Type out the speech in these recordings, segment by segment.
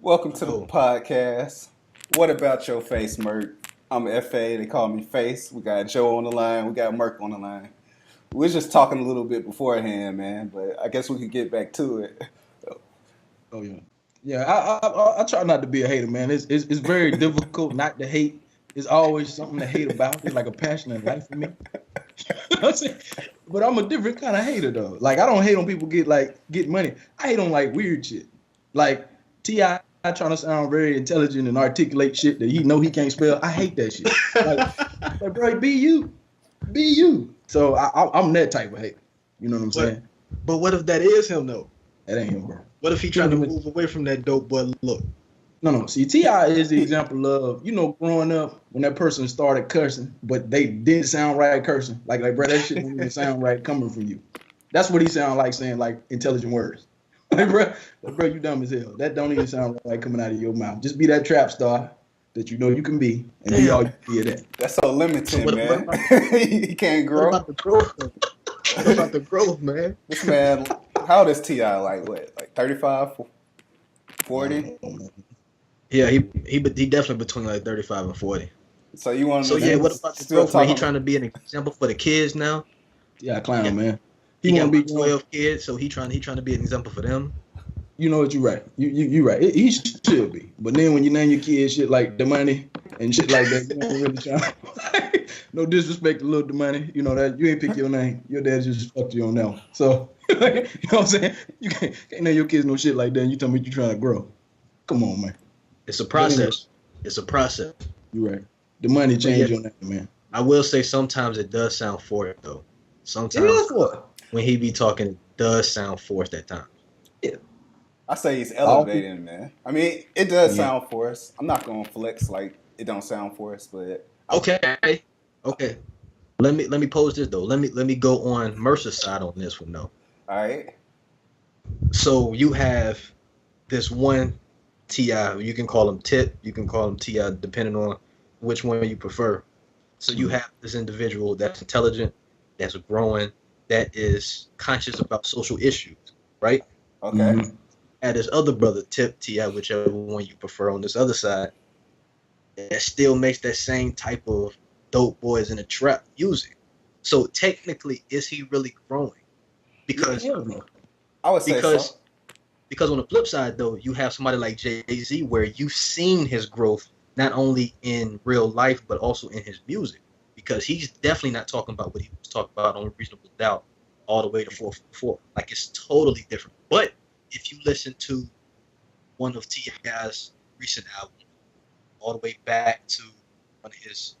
Welcome to the Oh, podcast. What about your face, Merc? I'm FA. They call me Face. We got Joe on the line. We got Merc on the line. We was just talking a little bit beforehand, man, but I guess we could get back to it. Oh yeah, yeah. I try not to be a hater, man. It's very difficult not to hate. It's always something to hate about. It's like a passion in life for me. But I'm a different kind of hater though. Like I don't hate on people get money. I hate on like weird shit. Like T.I. trying to sound very intelligent and articulate shit that he know he can't spell. I hate that shit. Like bro, be you. So I'm that type of hater. You know what I'm saying? but what if that is him though? That ain't him, bro. What if he trying to move away from that dope boy look? No. See, T.I. is the example of, growing up when that person started cursing, but they didn't sound right cursing. Like, bro, that shit didn't even sound right coming from you. That's what he sound like saying, like, intelligent words. Like, bro, you dumb as hell. That don't even sound right coming out of your mouth. Just be that trap star that you know you can be, and be all you can be at that. That's so limiting, man. He can't grow. What about the growth? What about the growth, man? This man, how old is T.I.? Like 35, 40? Yeah, he definitely between like 35 and 40. So you want to? So yeah, what about the growth, man? He trying to be an example for the kids now. Yeah, clown, man. He want to be 12 kids, so he trying to be an example for them. You know what? You're right. You right. He should be. But then when you name your kids shit like the money and shit like that, you ain't really trying. No disrespect to little the money. You know that you ain't pick your name. Your dad just fucked you on that one. So you know what I'm saying? You can't name your kids no shit like that. And you tell me you trying to grow. Come on, man. It's a process. It's a process. You're right. The money change your name, man. I will say sometimes it does sound forced though. Sometimes when he be talking, it does sound forced at times. Yeah. I say he's elevating, man. I mean, it does sound forced. I'm not gonna flex like it don't sound forced, but okay. Let me pose this though. Let me go on Mercer's side on this one though. All right. So you have this one T.I. You can call him Tip. You can call him T.I. depending on which one you prefer. So you have this individual that's intelligent, that's growing, that is conscious about social issues, right? Okay. Mm-hmm. And his other brother, Tip, T.I., whichever one you prefer on this other side, that still makes that same type of dope boys in the trap music. So technically, is he really growing? Because I would say so. Because on the flip side, though, you have somebody like Jay-Z where you've seen his growth not only in real life but also in his music. Because he's definitely not talking about what he was talking about on Reasonable Doubt all the way to 444. Like, it's totally different. But if you listen to one of T.I.'s recent albums, all the way back to one of his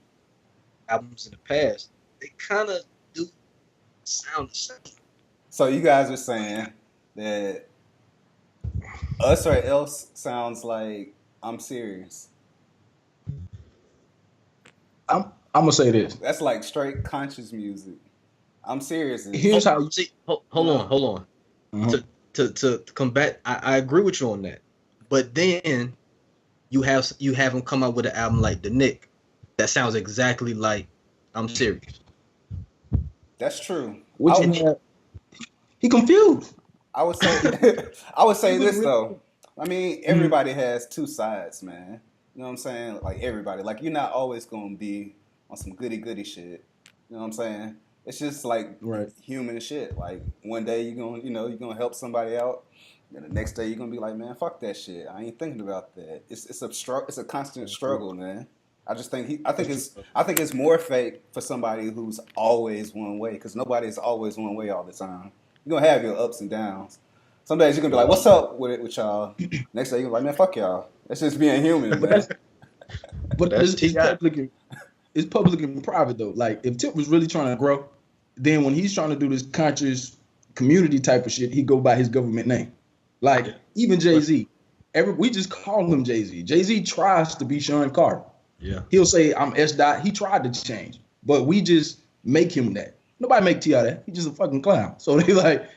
albums in the past, they kind of do sound the same. So you guys are saying that Us or Else sounds like I'm serious. I'm gonna say this. That's like straight conscious music. I'm serious. Here's how you see. Hold on. Uh-huh. To combat, I agree with you on that. But then you have him come out with an album like The Nick that sounds exactly like I'm serious. That's true. He confused. I would say this though. I mean, everybody has two sides, man. You know what I'm saying? Like everybody. Like you're not always gonna be on some goody shit. You know what I'm saying? It's just like human shit. Like one day you're gonna help somebody out. Then the next day you're gonna be like, man, fuck that shit. I ain't thinking about that. It's a constant struggle, man. I think it's more fake for somebody who's always one way, because nobody's always one way all the time. You're gonna have your ups and downs. Some days you're gonna be like, what's up with y'all? Next day you're like, man, fuck y'all. That's just being human, man. But it's public and private though. Like if Tip was really trying to grow, then when he's trying to do this conscious community type of shit, he go by his government name. Like even Jay-Z, we just call him Jay-Z. Jay-Z tries to be Sean Carter. Yeah, he'll say I'm S. Dot. He tried to change, but we just make him that. Nobody make T.I. that. He's just a fucking clown. So they like,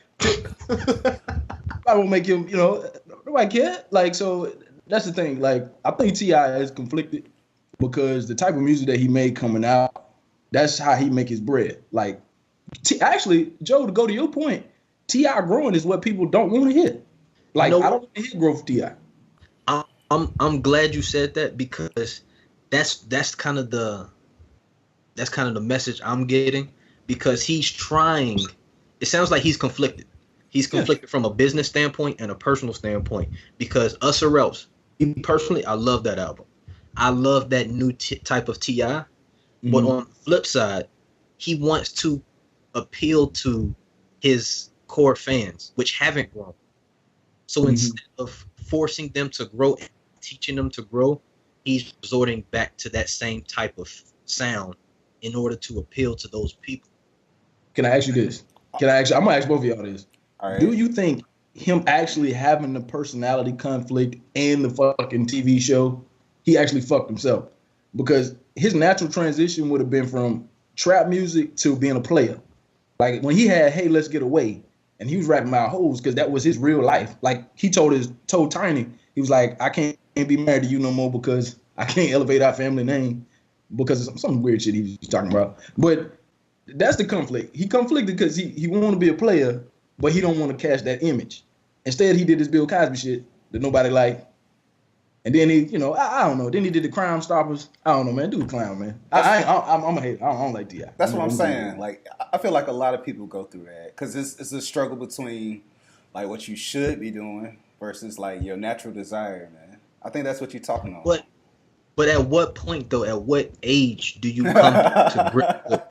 I won't make him. Nobody care. Like so, that's the thing. Like I think T.I. is conflicted because the type of music that he made coming out, that's how he make his bread. Like, actually, Joe, to go to your point, T.I. growing is what people don't want to hear. Like, I don't want to hear growth T.I. I'm glad you said that because that's kind of the message I'm getting because he's trying. It sounds like he's conflicted. He's Yeah. conflicted from a business standpoint and a personal standpoint because Us or Else. Me personally, I love that album. I love that new type of Ti. But on the flip side, he wants to appeal to his core fans, which haven't grown. So instead of forcing them to grow and teaching them to grow, he's resorting back to that same type of sound in order to appeal to those people. Can I ask you this? I'm gonna ask both of y'all this. All right. Do you think him actually having the personality conflict in the fucking TV show, he actually fucked himself? Because his natural transition would have been from trap music to being a player. Like when he had "Hey, Let's Get Away," and he was rapping about hoes because that was his real life. Like he told Tiny, he was like, "I can't be married to you no more because I can't elevate our family name because of some weird shit he was talking about." But that's the conflict. He conflicted because he want to be a player, but he don't want to catch that image. Instead, he did this Bill Cosby shit that nobody liked. And then he, I don't know. Then he did the Crime Stoppers. I don't know, man. Dude, clown, man. I'm a hater. I don't like T.I. That's what I'm saying. Like, I feel like a lot of people go through that because it's a struggle between like what you should be doing versus like your natural desire, man. I think that's what you're talking about. But at what point though? At what age do you come to grip with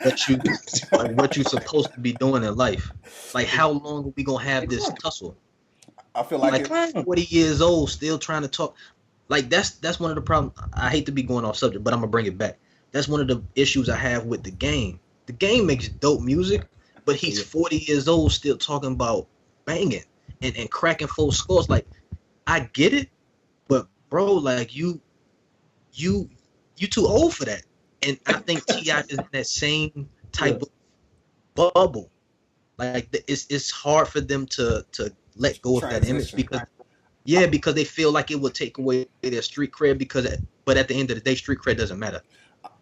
what you're supposed to be doing in life? Like, how long are we gonna have this tussle? I feel like 40 years old, still trying to talk. Like that's one of the problems. I hate to be going off subject, but I'm gonna bring it back. That's one of the issues I have with the game. The game makes dope music, but he's 40 years old still talking about banging and cracking full scores. Like, I get it, but bro, like you too old for that. And I think T.I. is in that same type of bubble. Like it's hard for them to let go of that image because they feel like it would take away their street cred but at the end of the day, street cred doesn't matter.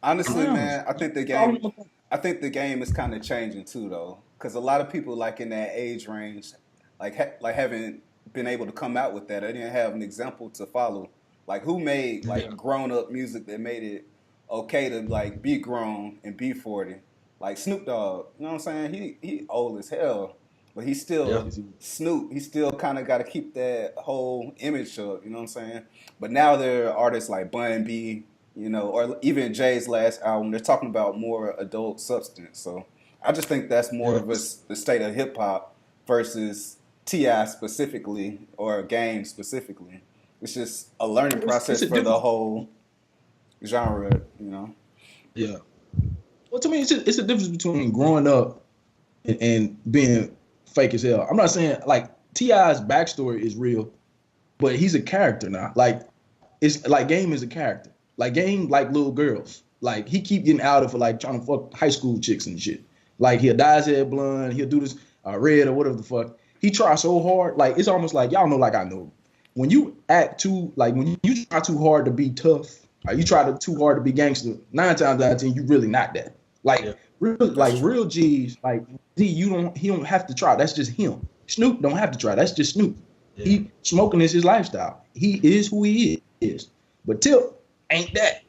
Honestly, man, I think the game is kind of changing too, though, because a lot of people like in that age range, like haven't been able to come out with that. They didn't have an example to follow. Like who made like grown up music that made it okay to like be grown and be 40? Like Snoop Dogg, you know what I'm saying? He old as hell, but he's still Snoop. He still kind of got to keep that whole image up, you know what I'm saying? But now there are artists like Bun B, or even Jay's last album. They're talking about more adult substance. So I just think that's more of the state of hip hop versus T.I. specifically or game specifically. It's just a learning process for the whole genre, Yeah. Well, to me, it's a difference between growing up and being fake as hell. I'm not saying like T.I.'s backstory is real, but he's a character now. Like it's like Game is a character. Like Game like little girls. Like he keep getting outed for like trying to fuck high school chicks and shit. Like he'll dye his hair blonde. He'll do this red or whatever the fuck. He tries so hard. Like it's almost like y'all know. Like I know. When you act too, like when you try too hard to be tough, or you try too hard to be gangster, 9 times out of 10, you really not that. Like real G's, like he don't have to try. That's just him. Snoop don't have to try. That's just Snoop. Yeah. He smoking is his lifestyle. He is who he is. But Tip ain't that.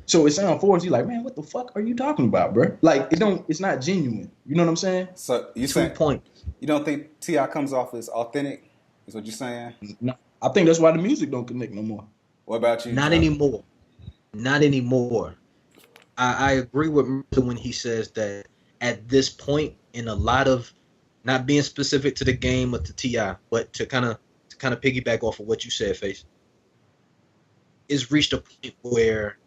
So it sounds forced. He's like, man, what the fuck are you talking about, bro? Like it's not genuine. You know what I'm saying? So you saying you don't think T.I. comes off as authentic? Is what you're saying? No. I think that's why the music don't connect no more. What about you? Not anymore. I agree with Merc when he says that at this point, in a lot of, not being specific to the game or to T.I., but to kind of piggyback off of what you said, Face, it's reached a point where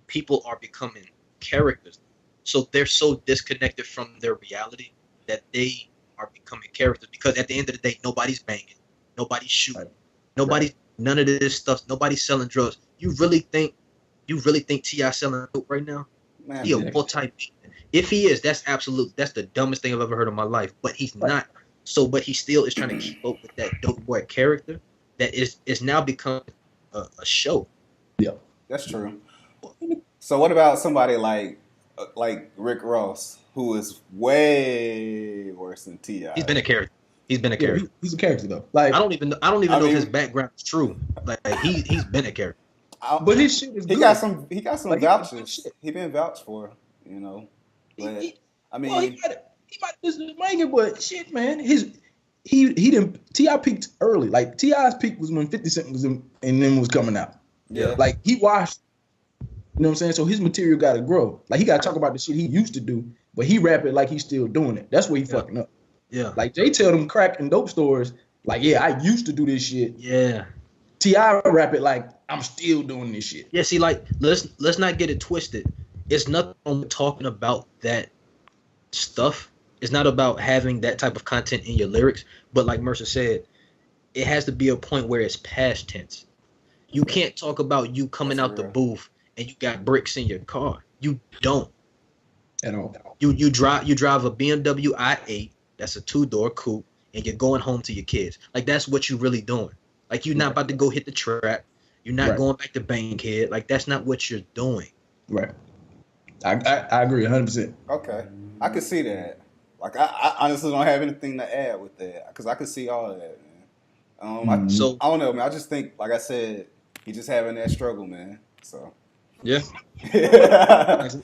people are becoming characters. So they're so disconnected from their reality that they are becoming characters because at the end of the day, nobody's banging. Nobody's shooting. None of this stuff. Nobody's selling drugs. You really think T.I. selling dope right now? Man, he a multi. If he is, that's the dumbest thing I've ever heard in my life. But he's not. So, but he still is trying to keep up with that dope boy character that is now become a show. Yeah, that's true. So, what about somebody like Rick Ross, who is way worse than T.I.? He's been a character. He's been a character. He's a character though. Like I don't even know if his background is true. Like he's been a character. But his shit is he good. got some like, vouchers. He been vouched for, you know. But I mean, he might listen to Manga, but shit, man, he didn't. T.I. peaked early. Like T.I.'s peak was when 50 Cent was in, and then was coming out. Yeah. Like he watched. You know what I'm saying? So his material got to grow. Like he got to talk about the shit he used to do, but he rap it like he's still doing it. That's where he fucking up. Yeah. Like Jay tell them crack and dope stores, like, yeah, I used to do this shit. Yeah. T.I. rap it like I'm still doing this shit. Yeah, see, like let's not get it twisted. It's nothing wrong with talking about that stuff. It's not about having that type of content in your lyrics, but like Mercer said, it has to be a point where it's past tense. You can't talk about you coming out the booth and you got bricks in your car. You don't. At all. You drive a BMW i8, that's a 2-door coupe, and you're going home to your kids. Like that's what you really doing. Like you're not about to go hit the trap. You're not going back to Bankhead. Like that's not what you're doing. Right. I agree 100%. Okay, I could see that. Like I honestly don't have anything to add with that because I could see all of that, man. So I don't know, man. I just think, like I said, he just having that struggle, man. So yeah,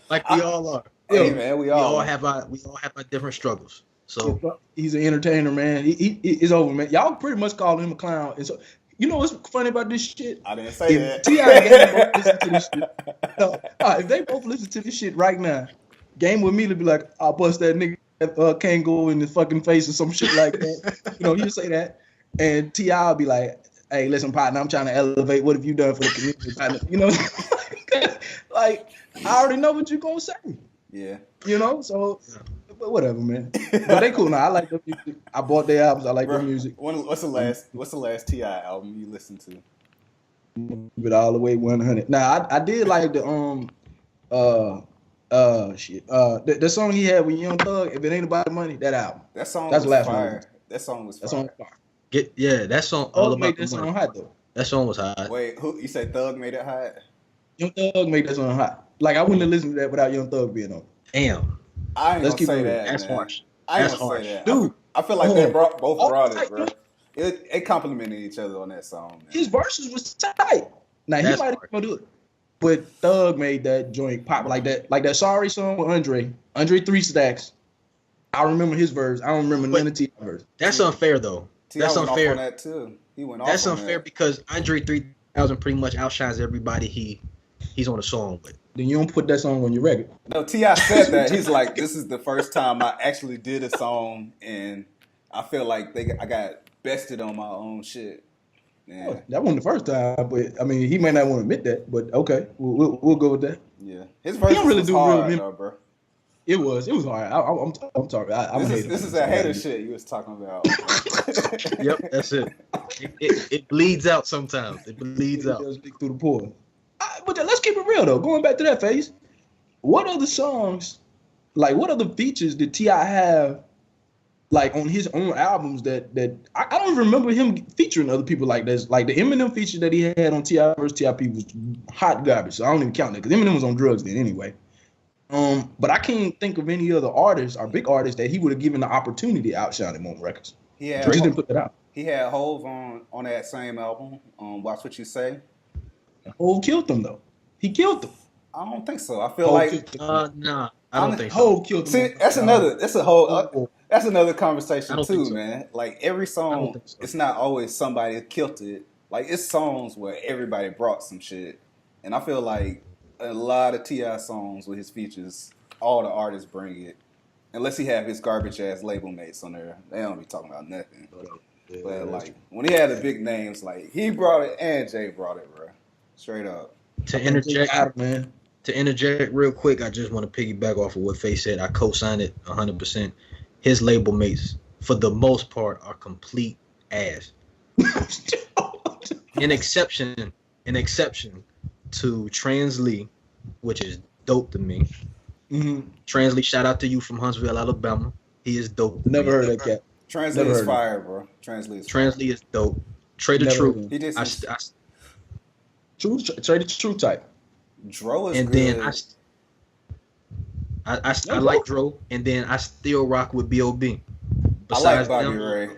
like we all are. Hey, man, we all have our different struggles. So he's an entertainer, man. It's over, man. Y'all pretty much call him a clown. And so, you know what's funny about this shit? I didn't say that. T.I. and Game both listen to this shit. No, if they both listen to this shit right now, Game would immediately be like, "I'll bust that nigga Kango in the fucking face" or some shit like that. You know, he'll say that, and T.I. will be like, "Hey, listen, partner, I'm trying to elevate. What have you done for the community, partner?" You know, like I already know what you're gonna say. Yeah. You know, so. But whatever, man. But they cool now. I like their music. I bought their albums. I like their music. What's the last T.I. album you listened to? But all the way 100. Now I did like the the song he had with Young Thug. If it ain't about the money, that album. That song That's was the last fire. one. That song was fire. That song was that song fire. all Thug about made the that money. song hot though. That song was hot. Wait, who you say Thug made it hot? Young Thug made that song hot. Like I wouldn't have listened to that without Young Thug being on. Damn. I ain't Let's gonna keep say it that. That's man. harsh. I ain't That's gonna harsh. say that. Dude. I feel like they both brought it, bro. Dude. It complimented each other on that song, man. His verses was tight. Now he That's might hard. have do it. But Thug made that joint pop like that Sorry song with Andre 3 Stacks. I remember his verse. I don't remember none of T.I. verse. That's unfair though. T.I. That's went off unfair. on that too. He went off. That's on unfair that. because Andre 3000 pretty much outshines everybody he's on a song with. Then you don't put that song on your record. No, T.I. said that. He's like, this is the first time I actually did a song, and I feel like I got bested on my own shit. Yeah. Oh, that wasn't the first time, but I mean, he may not want to admit that, but okay, we'll go with that. Yeah, his verse don't really was do hard, real though, bro. It was hard. I'm sorry. I'm This is that hater shit you was talking about. Yep, that's it. It bleeds out sometimes. It bleeds out. It does leak through the pores. But let's keep it real though. Going back to that phase, what other songs, like what other features did T.I. have, like on his own albums that I don't even remember him featuring other people like this. Like the Eminem feature that he had on T.I. vs. T.I.P. was hot garbage, so I don't even count that because Eminem was on drugs then anyway. But I can't think of any other artists or big artists that he would have given the opportunity to outshine him on records. Yeah, Drake didn't put that out. He had Hove on that same album. Watch What You Say. Hove killed him though. He killed him. I don't think so. I feel Hove like killed him. Nah, I don't think so. Hove killed him. see, that's another conversation I don't think too, so. man. Like every I don't song, think so. it's not always somebody killed it. Like it's songs where everybody brought some shit, and I feel like a lot of T.I. songs with his features, all the artists bring it, unless he have his garbage ass label mates on there. They don't be talking about nothing. But like when he had the big names, like he brought it and Jay brought it, bro. Straight up. To interject, man. To interject real quick, I just want to piggyback off of what Faye said. I co-signed it 100%. His label mates, for the most part, are complete ass. An exception to Trans Lee, which is dope to me. Mm-hmm. Trans Lee, shout out to you from Huntsville, Alabama. He is dope. Never heard of that cat. Translate is fire, bro. Translate is dope. Trader Never True. heard of He did some Trey the True type. Dro is And good. then I like Dro, and then I still rock with B.O.B. I like Besides Bobby them, Ray.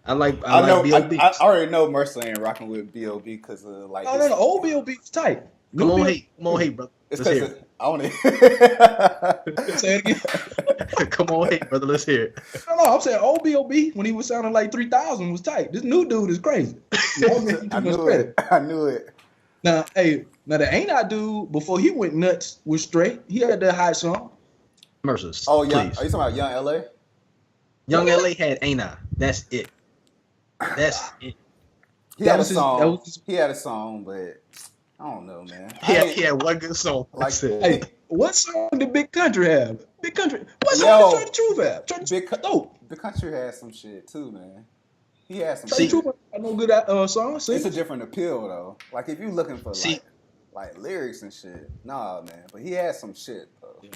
I like I B.O.B. I already know Mercer ain't rocking with B.O.B. because of like. No, old B.O.B.'s tight. Come on, hate, brother. It's Let's hear because it. I want to Say it again. Come on, hate, brother. Let's hear it. No, I'm saying old B.O.B. when he was sounding like 3000 was tight. This new dude is crazy. Don't give him too much credit. I knew it. Now the Ain't I dude before he went nuts was straight. He had that hot song. Mercers. Oh yeah, please. are you talking about Young LA? Young LA had Ain't I. That's it. That's it. He That had a was his- song. that was his- He had a song, but I don't know, man. He had one good song. Like- That's it. Hey, what song did Big Country have? Big Country. What Yo. song did Trey the Truth have? Trey the Big Truth. No, The country has some shit too, man. He has some Trey the shit. Truth had no good song. It's a different appeal though. Like if you looking for See- like lyrics and shit, nah, man. But he had some shit though.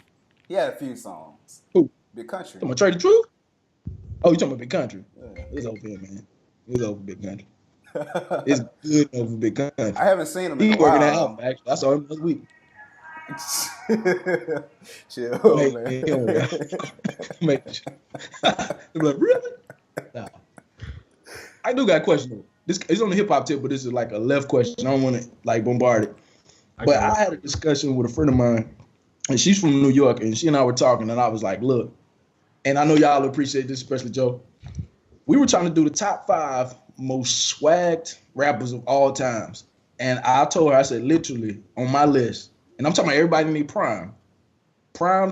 He had a few songs. Who? Big Country. Talking about Trey the Truth? Oh, you talking about Big Country? Yeah. It's over here, man. It's over Big Country. It's good over Big Country. I haven't seen him He in a working that while. out. Actually, I saw him last week. Chill, Make- man. Make sure. They're like, really? Nah. I do got a question though. This it's on the hip hop tip, but this is like a left question. I don't want to like bombard it. But I had a discussion with a friend of mine, and she's from New York, and she and I were talking, and I was like, look, and I know y'all appreciate this, especially Joe. We were trying to do the top 5 most swagged rappers of all times. And I told her, I said, literally, on my list, and I'm talking about everybody in their prime,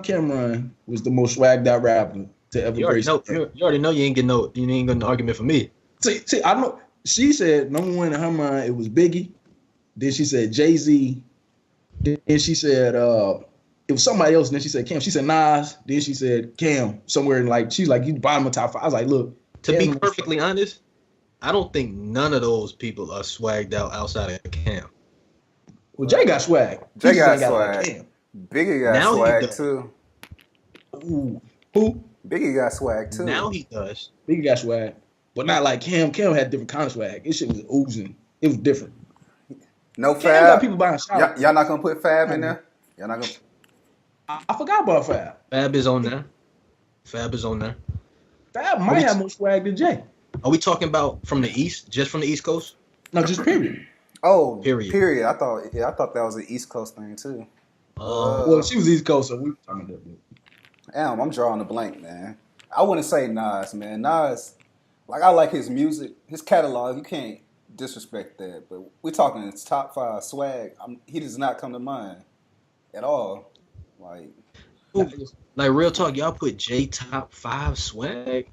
Cameron was the most swagged out rapper to ever You already grace. know. You already know you ain't getting an argument from me. See, I know. She said number one in her mind it was Biggie. Then she said Jay-Z. Then she said it was somebody else. And then she said Cam. She said Nas. Then she said Cam. Somewhere in like she's like you bottom of top 5. I was like, look. To Cam be was- perfectly honest, I don't think none of those people are swagged out outside of Cam. Well, Jay got swag. Jay He just got ain't swag. like Cam. Biggie got Now he swag does. too. Ooh. Who? Biggie got swag too. Now he does. Biggie got swag, but not like Cam. Cam had different kind of swag. This shit was oozing. It was different. No Cam got Fab. people buying shots. Y'all not gonna put Fab in there? Y'all not gonna. I forgot about Fab. Fab is on there. Fab Fab might have more swag than Jay. Are we talking about from the East? Just from the East Coast? No, just period. Oh, Period. I thought that was an East Coast thing too. Well, she was East Coast, so we were talking about that. Damn, I'm drawing a blank, man. I wouldn't say Nas, man. Nas, like I like his music, his catalog. You can't disrespect that. But we're talking his top 5 swag. He does not come to mind at all. Like Like real talk, y'all put J top 5 swag.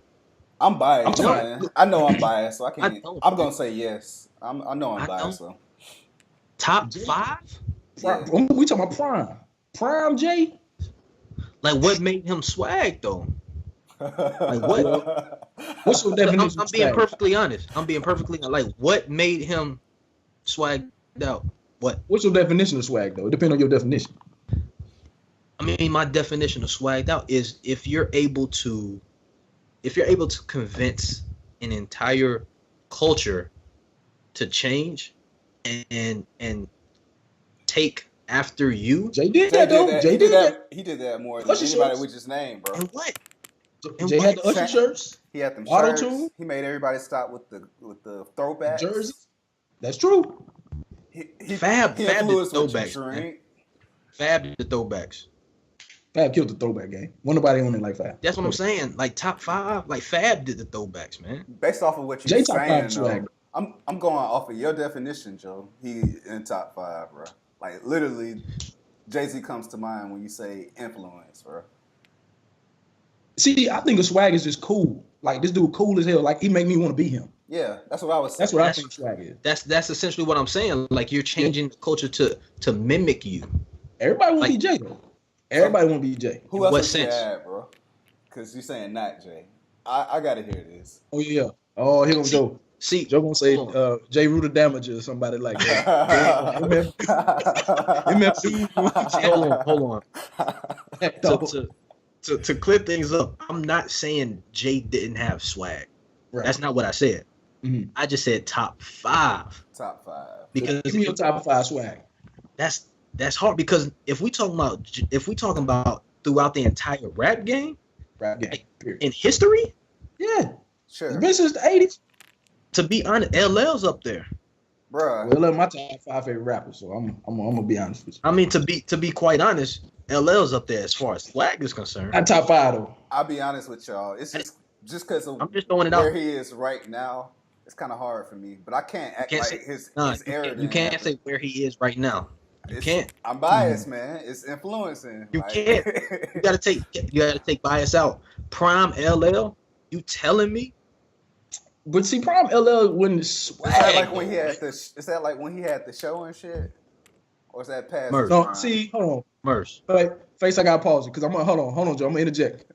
I'm biased, I'm man. I know I'm biased, so I can't. don't. I'm gonna say yes. I know I'm I biased, don't. so Top J? 5? yeah. We talking about Prime. Prime Jay? Like what made him swag though? Like what? What's your definition? I'm of being swag? perfectly honest. Like what made him swagged out? What? What's your definition of swag, though? It depends on your definition. I mean, my definition of swagged out is if you're able to convince an entire culture to change and take after you. Jay did that, though. Jay did that. He did that more than Usher anybody shirts. with his name, bro. And what? Jay had the Usher shirts, He had them Auto shirts. tune? He made everybody stop with the throwbacks. jerseys. That's true. He Fab did influenced what you throwbacks, man. drink. Fab did the throwbacks. Fab killed the throwback game. Wasn't nobody on it like Fab. That's what I'm saying. Like top 5, like Fab did the throwbacks, man. Based off of what Jay you're top saying, 5 swag. though, I'm going off of your definition, Joe. He in top 5, bro. Like literally, Jay-Z comes to mind when you say influence, bro. See, I think a swag is just cool. Like this dude, cool as hell. Like he make me want to be him. Yeah, that's what I was saying. That's what I think swag is. That's essentially what I'm saying. Like you're changing the culture to mimic you. Everybody want to Like- be Jay though. Everybody want to be Jay. Who else What would you sense? add, bro? Because you're saying not Jay. I gotta hear this. Oh yeah. Oh, here gonna Joe. See, Joe gonna say hold Jay Rooter Damager or somebody like that. MFC. hold on. To clear things up, I'm not saying Jay didn't have swag. Right. That's not what I said. Mhm. I just said top 5 Top 5. because Give me your top 5 swag. that's hard. Because if we talking about throughout the entire rap game Rap game. Period. in history, Yeah. Sure. It's been since the 80s. To be honest, LL's up there. Bruh. Well, my top 5 favorite rappers, so I'm gonna be honest with you. I mean, to be quite honest, LL's up there as far as swag is concerned. Not top 5 though. I'll be honest with y'all. It's just because of I'm just throwing it where out. he is right now. It's kind of hard for me, but I can't act like his era. You can't say where he is right now. You can't. I'm biased, man. It's influencing. You can't. You gotta take bias out. Prime LL. You telling me? But see, Prime LL wouldn't swag. Is that like when he had the? Is that like when he had the show and shit? Or is that past? Merc. No, see, hold on. Merc. Like, Face, I gotta pause it because hold on, Joe. I'm gonna interject.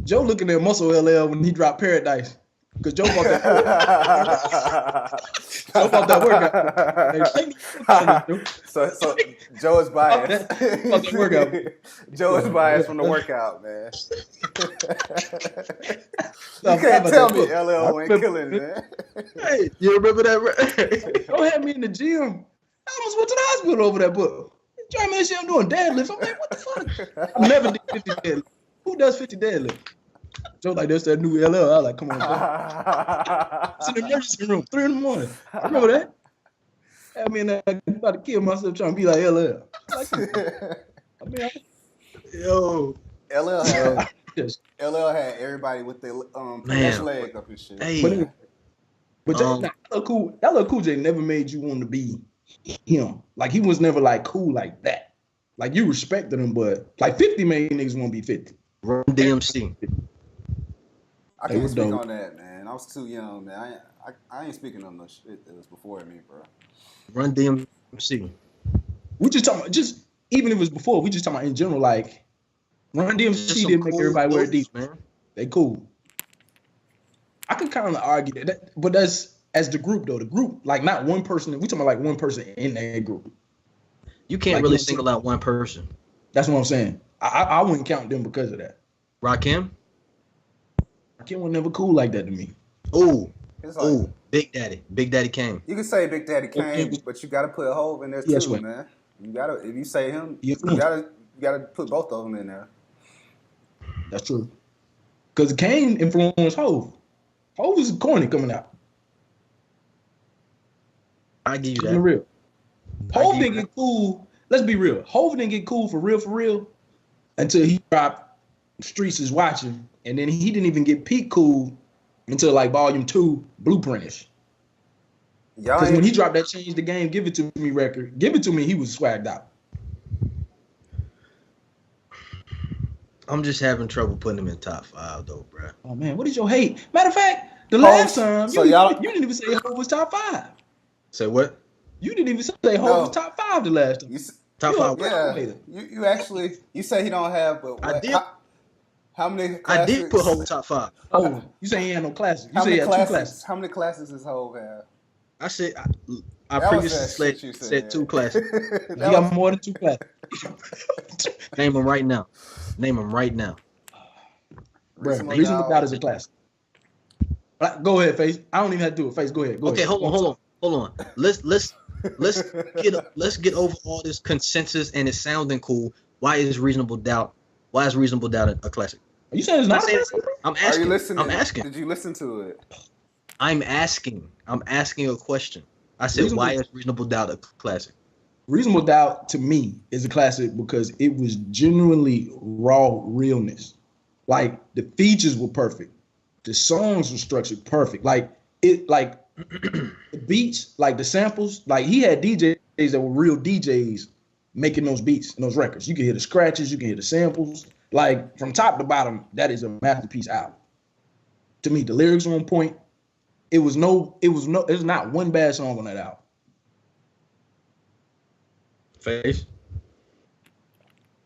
Joe looking at Muscle LL when he dropped Paradise. Because Joe bought that. Joe bought that workout. So Joe is biased. That workout. Joe is biased from the workout, man. You can't tell me LL ain't killing, man. Hey, you remember that? Joe had me in the gym. I almost went to the hospital over that book. Joe man, shit, I'm doing deadlifts. I'm like, what the fuck? I never did 50 deadlifts. Who does 50 deadlifts? Joe like, that's that new LL. I was like, come on, Joe. It's in the emergency room, 3 in the morning. I remember that. I mean, I'm about to kill myself trying to be like LL. Yo. LL had everybody with their leg up and shit. Hey. But that LL Cool J never made you want to be him. Like, he was never like cool like that. Like, you respected him, but like 50 made niggas want to be 50. Run DMC. I can't speak on that, man. I was too young, man. I ain't speaking on no shit that was before me, bro. Run DMC. We just talking about, just even if it was before, we just talking about in general, like Run DMC didn't make everybody wear deep, man. They cool. I could kind of argue that, but that's as the group though. The group, like not one person. We talking about like one person in that group. You can't like, really single out one person. That's what I'm saying. I wouldn't count them because of that. Rakim? Rakim was never cool like that to me. Big Daddy Kane. You can say Big Daddy Kane, but you got to put a hole in there too, man. You gotta, if you say him, you gotta put both of them in there. That's true. Because Kane influenced Hov. Hov was corny coming out. I give you that. Real. Hov didn't get cool. Let's be real. Hov didn't get cool for real until he dropped Streets Is Watching, and then he didn't even get peak cool until like Volume 2, Blueprintish. Because when he dropped that Change the Game, Give It To Me record, Give It To Me, he was swagged out. I'm just having trouble putting him in top 5 though, bro. Oh man, what is your hate? Matter of fact, the last time you didn't even say Hov was top 5. Say what? You didn't even say Hov was top 5 the last time. Top 5. Yeah, you actually say he don't have, but what, I did. How many classics? I did put Hov top 5. Oh, you say he had no classics. You say he had 2 classics. How many classes does Hov have? I said I previously said 2 classics. You got more than 2 classics. Name them right now. Bro, Reasonable Doubt is a classic. Go ahead, Face. I don't even have to do it. Face, go ahead. Okay, hold on. Let's get over all this consensus and it's sounding cool. Why is Reasonable Doubt a classic? Are you saying it's not a classic? I'm asking. Are you listening? I'm asking. Did you listen to it? I'm asking a question. I said, why is Reasonable Doubt a classic? Reasonable Doubt to me is a classic because it was genuinely raw realness. Like the features were perfect, the songs were structured perfect. Like the beats, like the samples. Like he had DJs that were real DJs making those beats and those records. You can hear the scratches, you can hear the samples. Like from top to bottom, that is a masterpiece album. To me, the lyrics were on point. There's not one bad song on that album. Face.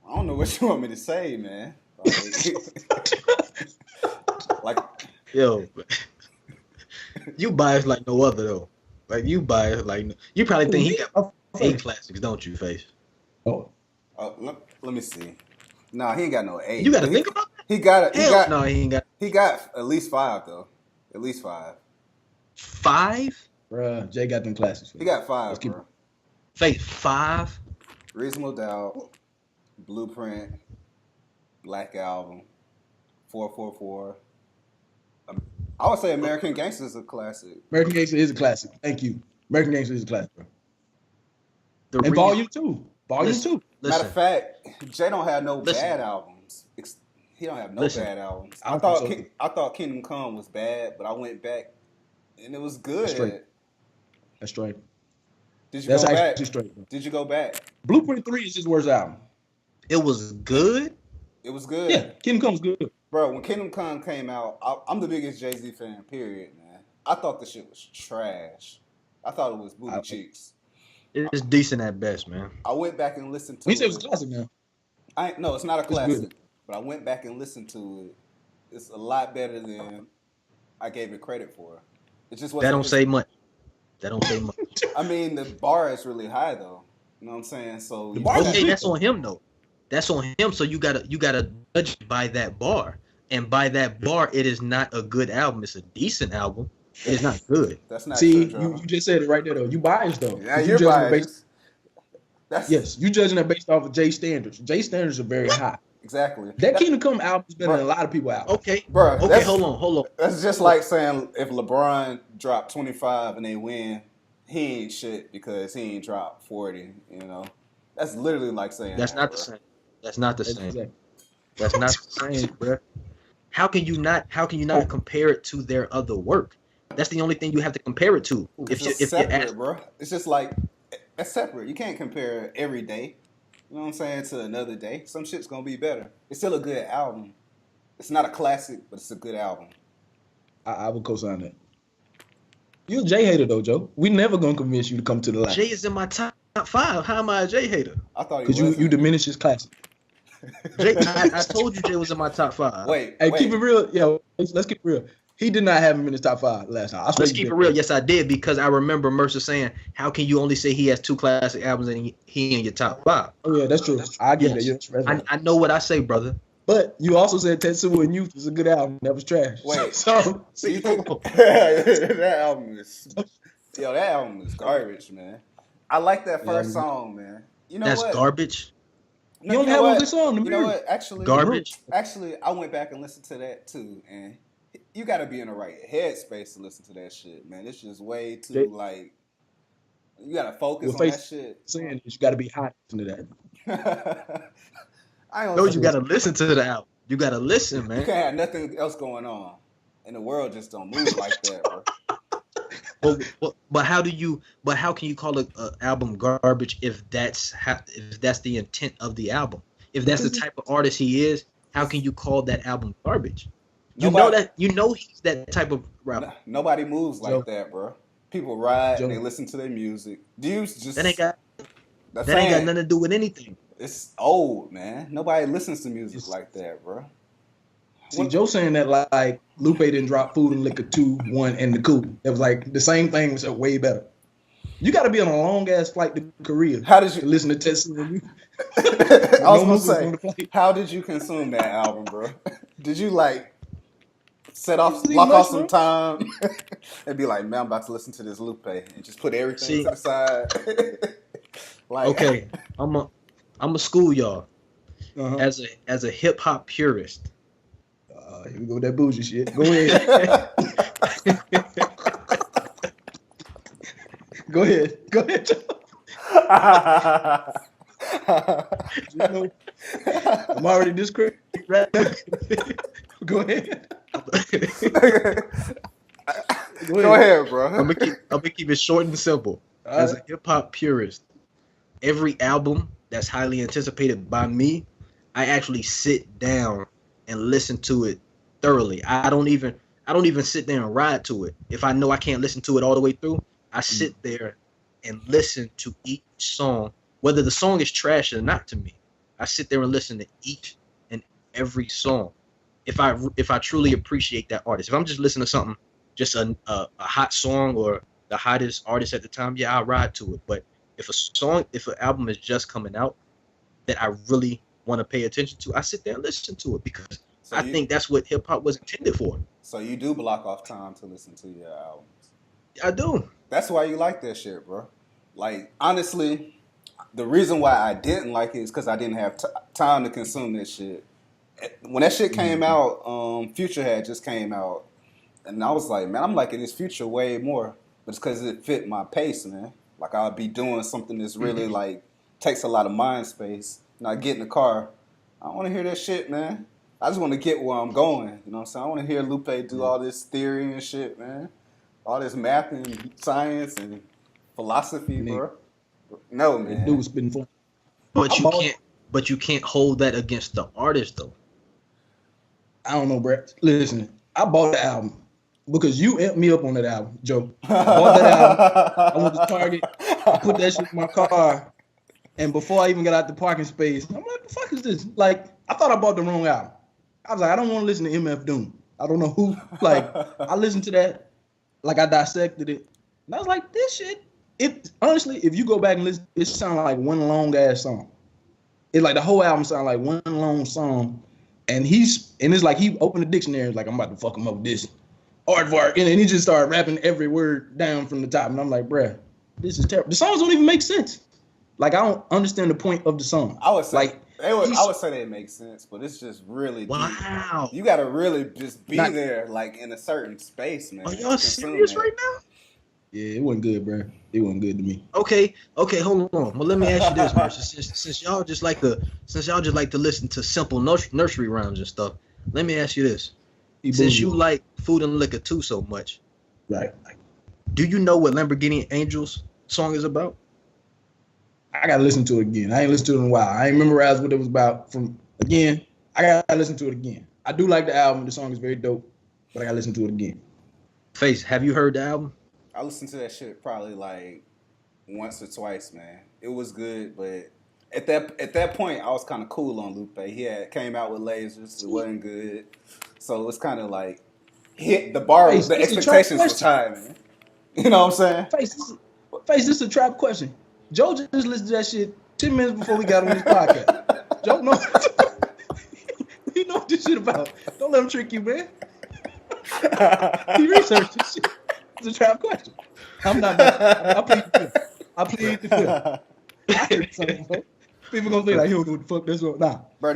I don't know what you want me to say, man. Like, yo, you biased like no other though. Like you biased like you probably think he got 8 classics, don't you, Face? Oh, let me see. No, he ain't got no 8. You got to think about that. He got. No, he ain't got. He got at least 5 though. At least 5. 5? Bruh, Jay got them classics. He got 5, bro. Face 5. Reasonable Doubt, Blueprint, Black Album, 444, I would say American Gangster is a classic. American Gangster is a classic. Thank you. American Gangster is a classic, bro. The And reason, Volume 2. Volume listen, 2. Matter listen, of fact, Jay don't have no listen, bad albums. He don't have no listen. bad albums. I don't think so either. I thought Kingdom Come was bad, but I went back and it was That's straight. good. That's straight. Did you That's go actually back? straight, bro. Did you go back? Blueprint 3 is his worst album. It was good. It was good. Yeah, Kingdom Come's good. Bro, when Kingdom Come came out, I'm the biggest Jay-Z fan, period, man. I thought the shit was trash. I thought it was booty cheeks. It's decent at best, man. I went back and listened to He it. said it was a classic, man. No, it's not a It's classic. good. But I went back and listened to it. It's a lot better than I gave it credit for. It just wasn't. That don't say much. That don't say much. I mean, the bar is really high, though. You know what I'm saying? So The bar is Okay, big. that's on him though. That's on him. So you gotta judge it by that bar, and by that bar, it is not a good album. It's a decent album. It is not good. That's not See, true, you just said it right there, though. You biased, though. Yeah, You you're judging it biased. Based, yes, you judging that based off of Jay standards. Jay standards are very high. Exactly. That Kingdom Come album is better than a lot of people albums. Okay, Bro, okay, hold on. That's just like saying if LeBron dropped 25 and they win, he ain't shit because he ain't dropped 40. You know, that's literally like saying That's that, not bro. the same. That's not the same. Exactly. That's not the same, bro. How can you not compare it to their other work? That's the only thing you have to compare it to. It's just If you separate, ask, bro. It's just like it's separate. You can't compare every day. You know what I'm saying, to another day. Some shit's gonna be better. It's still a good album. It's not a classic, but it's a good album. I would co-sign that. You're a Jay hater, though, Joe. We never gonna convince you to come to the light Jay is in my top 5. How am I a Jay hater? I thought he because was. you diminish his classic. Jay, I told you Jay was in my top 5. Wait, Hey, wait. keep it real. Yo, let's keep it real. He did not have him in his top 5 last time. I swear Let's you keep did. it real. Yes, I did, because I remember Mercer saying, "How can you only say he has 2 classic albums and he in your top 5?" Oh yeah, that's true. I get Yes. that. Yeah, that's right. I know what I say, brother. But you also said Tetsuo and Youth was a good album. That was trash. Wait. So Do you think that album is? Yo, that album is garbage, man. I like that first song, man. You know That's what? garbage. you only have one good song. The You know Mirror. what? Actually, Garbage. Actually, I went back and listened to that too, and you got to be in the right headspace to listen to that shit, man. It's just way too Jay- like you got to focus Your on that face shit. saying is you got to be hot to that. I ain't No, gonna you gotta listen to the album. You gotta listen, You man. can't have nothing else going on, and the world just don't move like that, bro. But how can you call an album garbage if that's the intent of the album? If that's the type of artist he is, how can you call that album garbage? You know he's that type of rapper. Nobody moves like Joe. that, bro. People ride Joe. and they listen to their music. Dudes just That ain't got that's that ain't got saying, nothing to do with anything. It's old, man. Nobody listens to music like that, bro. See, Joe saying that like Lupe didn't drop Food and Liquor 2, 1, and the Coup. It was like the same thing, was way better. You got to be on a long ass flight to Korea. How did you to listen to Tetsuo and Youth? I was No gonna movies say, on the plane. how did you consume that album, bro? Did you like See, block off much, some time and be like, man, I'm about to listen to this Lupe and just put everything See- to the side? Like, Okay, I'm a school y'all Uh-huh. as a hip hop purist. Here we go with that bougie shit. Go ahead. Go ahead. Go ahead, Joe. You know, I'm already discredited. Right? Go ahead. Go ahead, bro. I'm gonna keep it short and simple. As a hip hop purist, every album that's highly anticipated by me, I actually sit down and listen to it thoroughly. I don't even sit there and ride to it. If I know I can't listen to it all the way through, I sit there and listen to each song, whether the song is trash or not to me. I sit there and listen to each and every song. If I truly appreciate that artist. If I'm just listening to something, just a hot song or the hottest artist at the time, yeah, I'll ride to it. But if an album is just coming out that I really want to pay attention to, I sit there and listen to it because I think that's what hip hop was intended for. So you do block off time to listen to your albums. I do. That's why you like that shit, bro. Like, honestly, the reason why I didn't like it is because I didn't have time to consume this shit. When that shit came out, Future had just came out, And I was like, man, I'm liking this Future way more. But it's because it fit my pace, man. Like I'll be doing something that's really like takes a lot of mind space. And I get in the car, I don't want to hear that shit, man. I just want to get where I'm going. You know what I'm saying? I want to hear Lupe do all this theory and shit, man. All this math and science and philosophy, bro. No, man. Dude was spitting for. But you can't hold that against the artist though. I don't know, Brett. Listen, I bought the album because you amped me up on that album, Joe. I bought that album. I went to Target. I put that shit in my car. And before I even got out the parking space, I'm like, what the fuck is this? Like, I thought I bought the wrong album. I was like, I don't want to listen to MF Doom. I don't know who. Like, I listened to that. Like, I dissected it. And I was like, this shit. It honestly, if you go back and listen, it sounded like one long-ass song. It's like the whole album sounded like one long song. And it's like he opened the dictionary, like, I'm about to fuck him up with this aardvark. And then he just started rapping every word down from the top. And I'm like, bruh, this is terrible. The songs don't even make sense. Like, I don't understand the point of the song. I would say, like, I would say they make sense, but it's just really wow. deep. You got to really just be there, like, in a certain space, man. Are y'all serious right now? Yeah, it wasn't good, bro. It wasn't good to me. Okay, hold on. Well, let me ask you this, Merc. Since y'all just like to listen to simple nursery rhymes and stuff, let me ask you this: since you like Food and Liquor too so much, right? Do you know what Lamborghini Angels song is about? I gotta listen to it again. I ain't listened to it in a while. I ain't memorized what it was about. I gotta listen to it again. I do like the album. The song is very dope, but I gotta listen to it again. Face, have you heard the album? I listened to that shit probably like once or twice, man. It was good, but at that point, I was kind of cool on Lupe. He had came out with Lasers. It wasn't good, so it was kind of like hit the bar. The expectations was high, man. You know what I'm saying? Face, this is a trap question. Joe just listened to that shit 10 minutes before we got on this podcast. Joe knows. He knows what this shit about. Don't let him trick you, man. He researched this shit. It's a trap question. I'm not bad. I plead the fifth. I heard something, bro. People gonna think like, yo, what the fuck this one? Nah. Bro,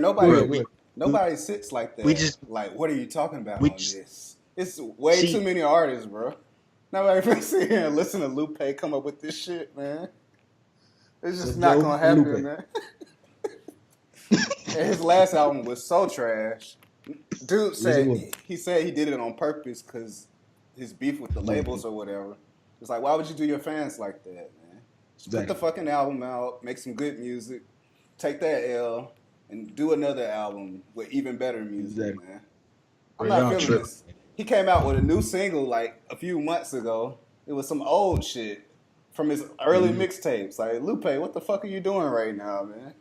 nobody sits like that. Like, what are you talking about on this? It's way too many artists, bro. Nobody can sit here and listen to Lupe come up with this shit, man. It's just not gonna happen, man. And his last album was so trash. Dude said he did it on purpose because his beef with the labels or whatever. It's like, why would you do your fans like that, man? Just put the fucking album out, make some good music, take that L, and do another album with even better music, man. I'm not feeling this. He came out with a new single like a few months ago. It was some old shit from his early mixtapes. Like, Lupe, what the fuck are you doing right now, man?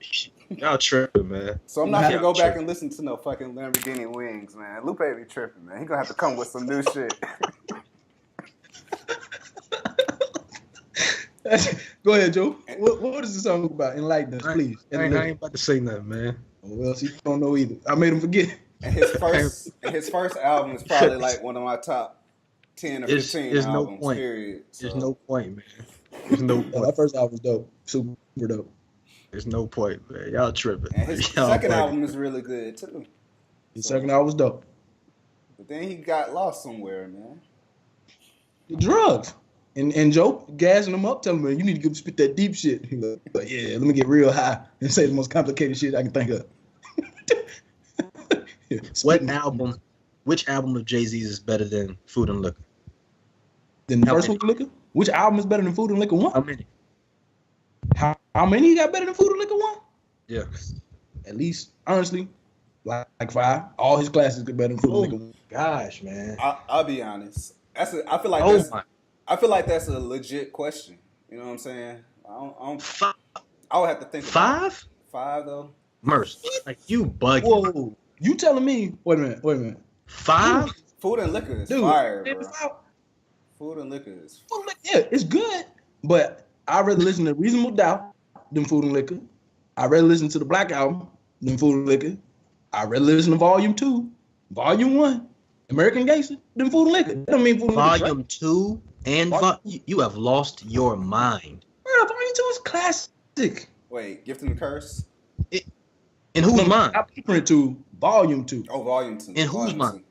Y'all tripping, man. So I'm not gonna go back and listen to no fucking Lamborghini Wings, man. Lupe be tripping, man. He gonna have to come with some new shit. Go ahead, Joe. What is the song about? Enlighten us, please. I ain't about to say nothing, man. Well, see, you don't know either. I made him forget. And his first album is probably like one of my top 10 or 15 albums, no point. Period. So. There's no point, man. There's no point. That first album was dope. Super dope. There's no point, man. Y'all tripping. And his second album is really good, too. His second album was dope. But then he got lost somewhere, man. The drugs. And Joe gassing him up, telling him, you need to go spit that deep shit. He like, yeah, let me get real high and say the most complicated shit I can think of. Which album of Jay-Z's is better than Food and Liquor? Than the first Food and Liquor? Which album is better than Food and Liquor 1? How many? How many you got better than Food and Liquor 1? Yeah. At least, honestly, like 5. All his classes get better than Food and Liquor 1. Gosh, man. I'll be honest. I feel like that's a legit question. You know what I'm saying? I would have to think. 5? 5 though. Merc, like you bugging. Whoa. You telling me? Wait a minute. 5? Food and Liquor is fire, bro. Food and Liquor is fire. Yeah, it's good, but I'd rather listen to Reasonable Doubt than Food and Liquor. I'd rather listen to the Black Album than Food and Liquor. I'd rather listen to Volume 2, Volume 1, American Gangster than Food and Liquor. That don't mean Food and Liquor. Volume 2 and you have lost your mind. Bro, Volume 2 is classic. Wait, Gift and the Curse? In whose mind? I print to Volume 2. Oh, Volume 2. In whose mind?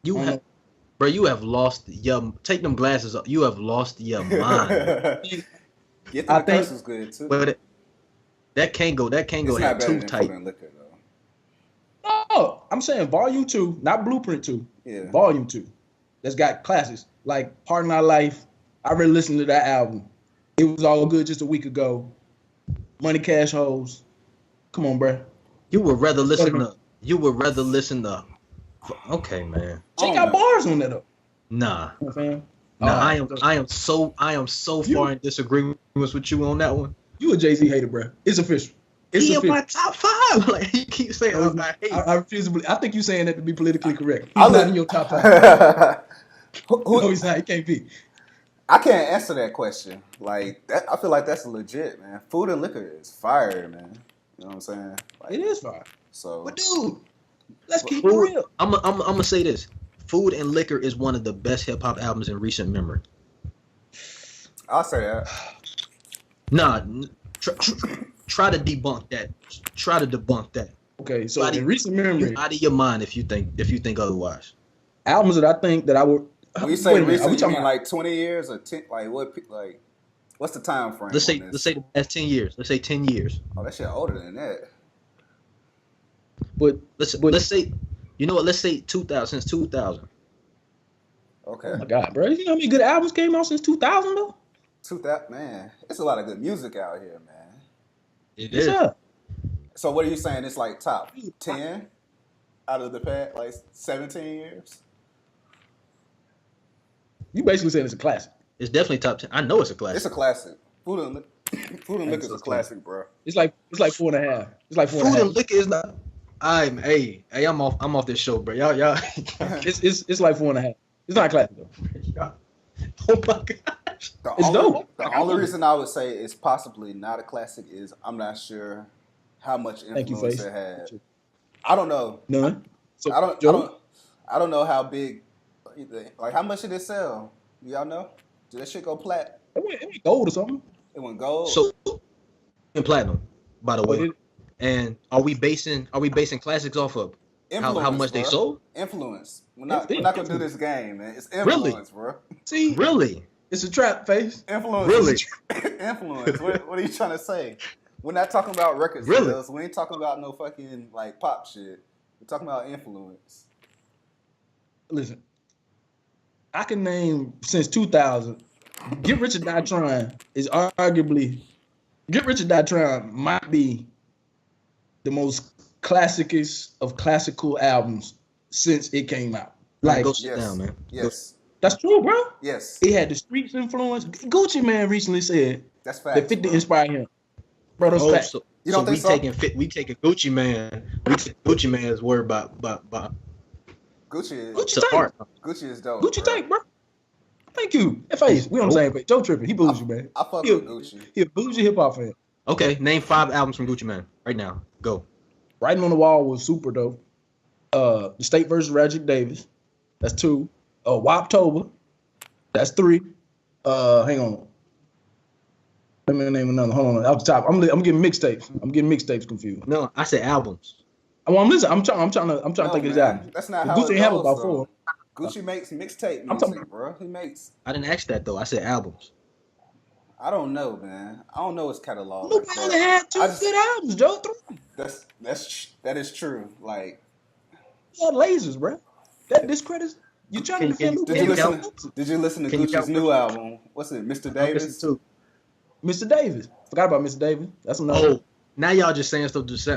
You I don't have, know. bro. You have lost your. Take them glasses off. You have lost your mind. Get I the think- curse was good too. But that can't go. That can't go. It's not Have better too than tight. food and liquor though. No, I'm saying Volume 2, not Blueprint 2. Yeah. Volume 2. That's got classics. Like Pardon Our Life. I really listened to that album. It Was All Good just a week ago. Money Cash Hoes. Come on, bruh. You would rather listen to. You would rather listen to. Okay, man. She got bars on that though. Nah. You know what I'm saying? Nah. Alright. I am so far in disagreement with you on that one. You a Jay-Z hater, bruh. It's official. It's He in official. my top 5. Like you keep saying, I hate. I refuse to believe. I think you saying that to be politically correct. He's I not look- in your top 5. Who- No, he's not. He can't be. I can't answer that question. Like that, I feel like that's legit, man. Food and liquor is fire, man. You know what I'm saying? Like, It is fine. so But dude, let's keep it Food, real. I'm gonna say this. Food and Liquor is one of the best hip hop albums in recent memory. I'll say that. Nah, try to debunk that. Try to debunk that. Okay, so Buddy, in recent You memory, out of your mind if you think otherwise. albums that I think that I would. When you say Wait a minute, are we recent, you talking mean about- like 20 years or 10? Like what? Like what's the time frame? Let's say on this? let's say the past 10 years. Let's say 10 years. Oh, that shit older than that. But Let's say, you know what? Let's say 2000 since 2000. Okay. oh my God, bro, you know how many good albums came out since 2000 though? 2000, man. It's a lot of good music out here, man. It Yes, is. sir. So what are you saying? It's like top 10 out of the past, like 17 years? You basically saying it's a classic. It's definitely top 10. I know it's a classic. It's a classic. Food and liquor is a classic, bro. It's like 4.5. It's like 4.5. Food and Liquor is not. Hey, I'm off this show, bro. Y'all. It's like 4.5. It's not a classic though. Oh my gosh. It's dope. The only reason I would say it's possibly not a classic is I'm not sure how much Thank you, influence Face. it had. I don't know. None. So I don't know how big. Like how much did it sell? Do y'all know? Did that shit go plat? It went gold or something. It went gold. So, in platinum, by the But way. it- And are we basing classics off of how Influence, much they bro. sold? Influence. We're not gonna do this game, man. It's Really? influence, bro. See, Really? it's a trap, Face. Influence. Really? Influence. What are you trying to say? We're not talking about record Really? sales. We ain't talking about no fucking like pop shit. We're talking about influence. Listen, I can name since 2000. Get Rich or Die Trying is arguably Get Rich or Die Trying might be the most classicest of classical albums since it came out. Like Go sit Yes. down, man. Yes. that's true, bro. Yes. It had the streets influence. Gucci Man recently said That's that facts. 50 bro. inspired him. Bro, those Oh, facts. so, You don't so we think so? we taking Gucci Man. We take Gucci Man's word about Gucci is Gucci to tight. art. Gucci is dope. Gucci bro. tight, bro. Thank you. Face, we on the same page. Joe tripping. He bougie, man. I fuck He a- with Gucci. He a bougie hip hop fan. Okay, name 5 albums from Gucci Man right now. Go. Writing on the Wall was super dope. The State versus Rajic Davis. That's 2. Woptober. That's 3. Hang on. Let me name another. Hold on. Off the top. I'm getting mixtapes. I'm getting mixtapes confused. No, I said albums. Well, I'm listening. I'm trying to No, think of his man. album. That's not Gucci how it ain't have goes, about though. 4. Gucci makes mixtape I'm talking- music, bro. He makes. I didn't ask that though. I said albums. I don't know, man. I don't know his catalog. Luke like only that. had 2 I just- good albums, Joe. 3. That is true. Like, He had lasers, bro. That discredits. You trying to Can- defend can- Luke? did Can you you listen? Did you listen to can you Gucci's count new Gucci? album? What's it, Mr. Davis? Too. Mr. Davis. Forgot about Mr. Davis. That's another. Oh, now y'all just saying stuff to get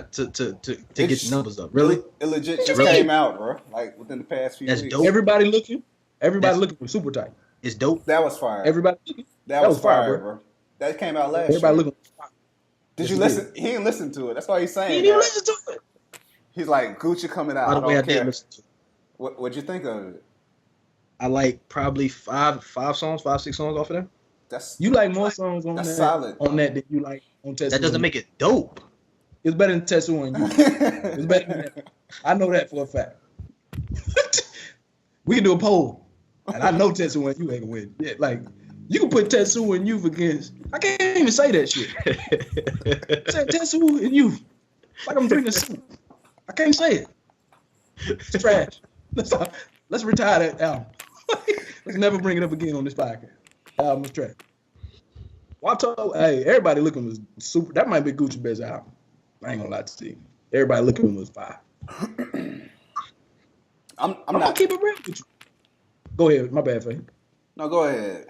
It's- your numbers up. Really? It legit just Really? came out, bro. Like within the past few That's weeks. dope. Everybody looking. Everybody That's- looking for super tight. It's dope. That was fire. Everybody looking. that was fire, fire, bro. That came out last Everybody year. looking. Did Yes, you it listen? He didn't listen to it. That's why he's He saying didn't even that. listen to it. He's like, Gucci coming out. By I the way, I don't did care. listen to it. What'd you think of it? I like probably 5 songs, 5, 6 songs off of there. That's You like more songs on That's that solid. on that than you like on Tetsu. That doesn't make it dope. It's better than Tetsu on you. It's better than that. I know that for a fact. We can do a poll, and I know Tetsu and you ain't gonna win. Yeah, like you can put Tetsu and you against. I can't even say that shit. Say Tetsu and you, like I'm drinking soup. I can't say it. It's trash. Let's Let's retire that album. Let's never bring it up again on this podcast. Album was trash. Hey, Everybody Looking was super. That might be Gucci's best album. I ain't gonna lie to you. Everybody Looking was fire. I'm gonna not. keep it real with you. Go ahead. My bad, Faye. No, go ahead.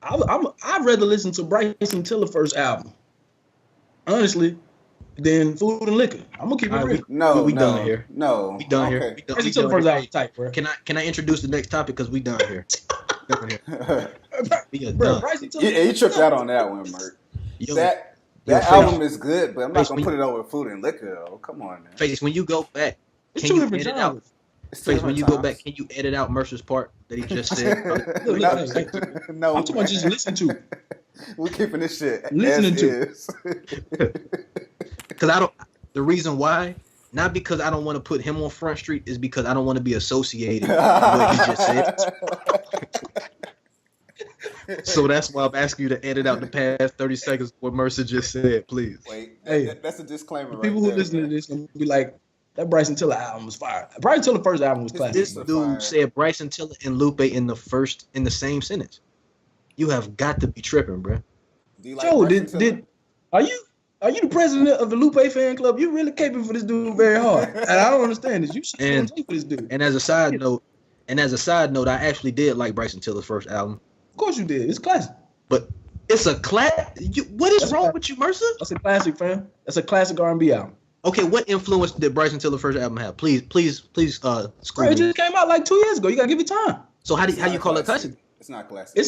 I'd rather listen to Bryson Tiller first album, honestly, than Food and Liquor. I'm gonna keep it real. We done here. No, we done here. Bryson Tiller first album tight, bro. Can I introduce the next topic because we done here? We are Bro, done. You tripped out on that one, Merc. That album is good, but I'm not gonna put it over Food and Liquor though. Come on, man. Face, when you go back, It's can two you different edit out? genres. Face, when you go back, can you edit out Mercer's part that he just said? No, I'm talking about just listen to. We're keeping this shit Listening as to. is. Because the reason why, not because I don't want to put him on Front Street, is because I don't want to be associated with what he just said. So that's why I'm asking you to edit out the past 30 seconds of what Mercer just said, please. Wait, Hey, that's a disclaimer. Right People who there, listen man. to this gonna be like, that Bryson Tiller album was fire. Bryson Tiller first album was classic. This Fire. dude said Bryson Tiller and Lupe in the same sentence. You have got to be tripping, bro. Do you like Joe, Bryson Tiller? are you the president of the Lupe fan club? You really caping for this dude very hard, and I don't understand this. You should for this dude. And as a side note, I actually did like Bryson Tiller's first album. Of course you did. It's classic. But it's a what is wrong with you, Mercer? That's a classic, fam. That's a classic R&B album. Okay, what influence did Bryson Tiller's first album have? Please, Bro, screw it me. just came out like 2 years ago. You gotta give it time. So how you call it classic? It's not classic.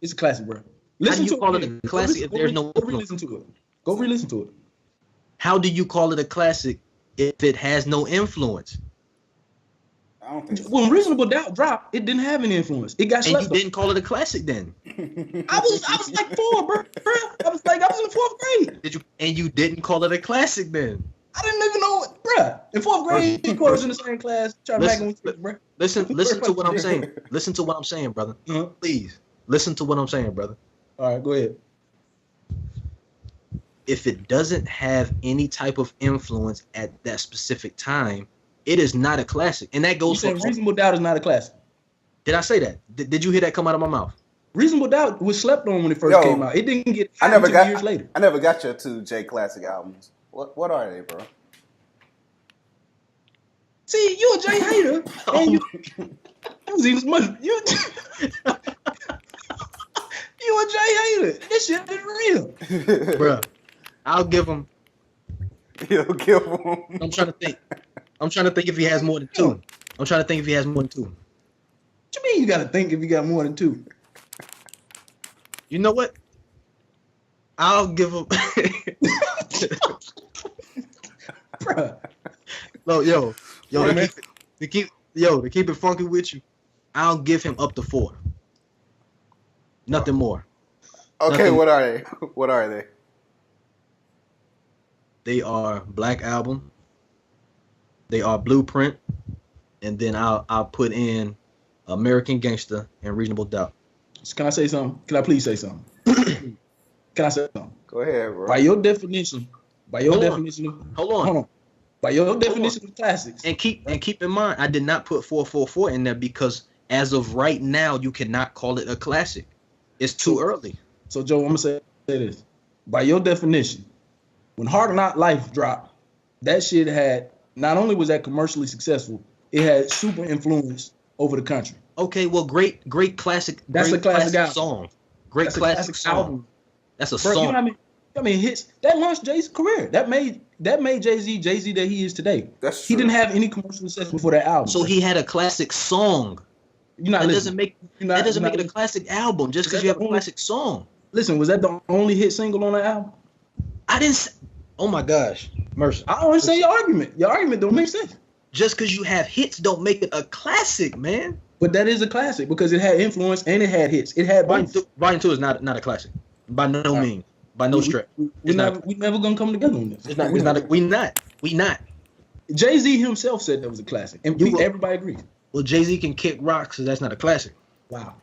It's a classic, bro. How do you call it again. a classic if there's no Go re-listen to it. Go re-listen to it. How do you call it a classic if it has no influence? I don't think so. When Reasonable Doubt dropped, it didn't have any influence. It got And slept you on. didn't call it a classic then. I was like 4, bro. I was in the 4th grade. Did you? And you didn't call it a classic then. I didn't even know it, bro. In 4th grade, of course, in the same class, trying to Listen, make them, bro. Listen to what I'm saying. Listen to what I'm saying, brother. Uh-huh. Please listen to what I'm saying, brother. All right, go ahead. If it doesn't have any type of influence at that specific time, it is not a classic. And that You goes for. said Reasonable Doubt is not a classic. Did I say that? Did you hear that come out of my mouth? Reasonable Doubt was slept on when it first came out. It didn't get I never until years later. I never got your 2 J classic albums. What are they, bro? See, you a Jay hater, and you was eating as much. You a Jay hater. This shit is real. Bruh, I'll give him. You'll give them. I'm trying to think if he has more than 2. I'm trying to think if he has more than 2. What you mean you got to think if you got more than 2? You know what? I'll give him. Bruh. Yo, Right, man. to keep it funky with you, I'll give him up to 4. Nothing more. Okay, Nothing. what are they? What are they? They are Black Album. They are Blueprint, and then I'll put in American Gangster and Reasonable Doubt. Can I say something? Can I please say something? Can I say something? Go ahead, bro. By your definition, Hold on. By your definition of classics, And keep in mind, I did not put 444 in there because as of right now, you cannot call it a classic. It's too early. So Joe, I'm gonna say this. By your definition, when Hard Knock Life dropped, that shit had not only was that commercially successful, it had super influence over the country. Okay, well, great classic. That's great a classic album. song. Great That's a classic song. album. That's a Bro, song. you know what I mean? I mean, hits that launched Jay's career. That made Jay-Z that he is today. That's He true. didn't have any commercial success before that album. So he had a classic song. You're not That listening. doesn't make it a classic album just because you have a classic song. Listen, was that the only hit single on that album? I didn't. Oh my gosh, Mercer. I don't understand your argument. Your argument don't make sense. Just because you have hits don't make it a classic, man. But that is a classic because it had influence and it had hits. It had both. Volume 2 is not a classic by no means, by no stretch. We never gonna come together on this. We not. Jay-Z himself said that was a classic, and everybody agrees. Well, Jay-Z can kick rocks, so that's not a classic. Wow.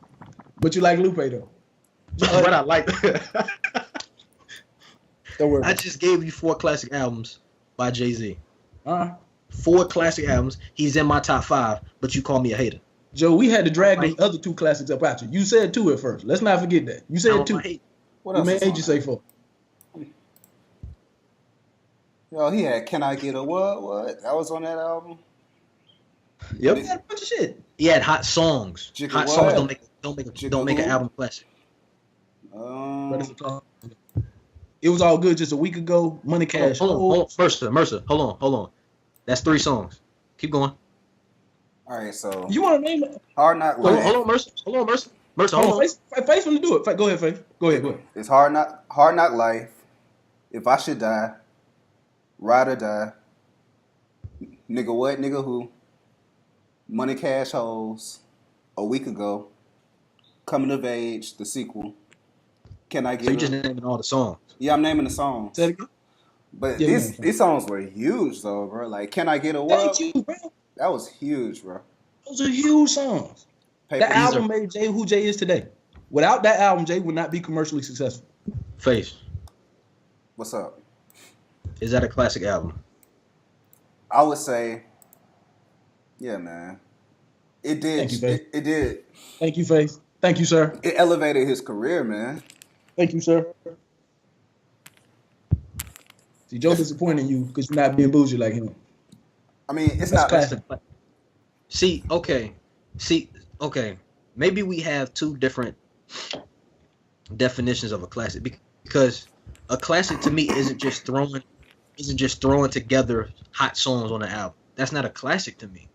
But you like Lupe though. But I like. Don't worry. I just gave you 4 classic albums by Jay-Z. 4 classic albums. He's in my top 5, but you call me a hater. Joe, we had to drag Right. the other 2 classics up out you. You said 2 at first. Let's not forget that. You said 2. What We else? made is you on say there? 4. Yo, he had "Can I Get a What?" What? That was on that album. Yep. We had a bunch of shit. He had hot songs. Jigga Hot what? songs don't make an Jigga album classic. It was all good just a week ago. Money Cash. Hold on. Mercer. Hold on. That's 3 songs. Keep going. all right, so You want to name it? Hard Knock Hold Life. on, Mercer. Mercer, Hold hold on. on. Face want to do it. Go ahead, Face. Go ahead. It's Hard Knock Life. If I Should Die. Ride or Die. Nigga What? Nigga Who? Money Cash Holes. A Week Ago. Coming of Age. The sequel. Can I So you Get just a... naming all the songs. Yeah, I'm naming the songs. Say it again. But Yeah, these songs were huge though, bro. Like, Can I Get a What? Thank you, bro. That was huge, bro. Those are huge songs. That album made Jay who Jay is today. Without that album, Jay would not be commercially successful. Face. What's up? Is that a classic album? I would say, yeah, man. It did. Thank you, Faith. It did. Thank you, Face. Thank you, sir. It elevated his career, man. Thank you, sir. See, Joe disappointed you because you're not being bougie like him. I mean, it's That's not. classic. See, okay. Maybe we have 2 different definitions of a classic because a classic to me isn't just throwing together hot songs on an album. That's not a classic to me.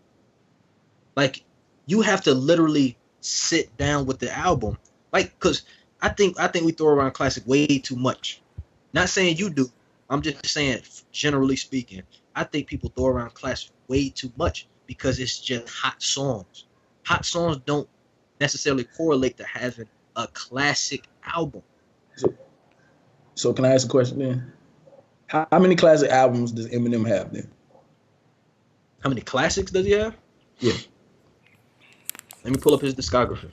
Like, you have to literally sit down with the album. Like, cause I think we throw around classic way too much. Not saying you do. I'm just saying, generally speaking, I think people throw around classic way too much because it's just hot songs. Hot songs don't necessarily correlate to having a classic album. So can I ask a question then? How many classic albums does Eminem have then? How many classics does he have? Yeah. Let me pull up his discography.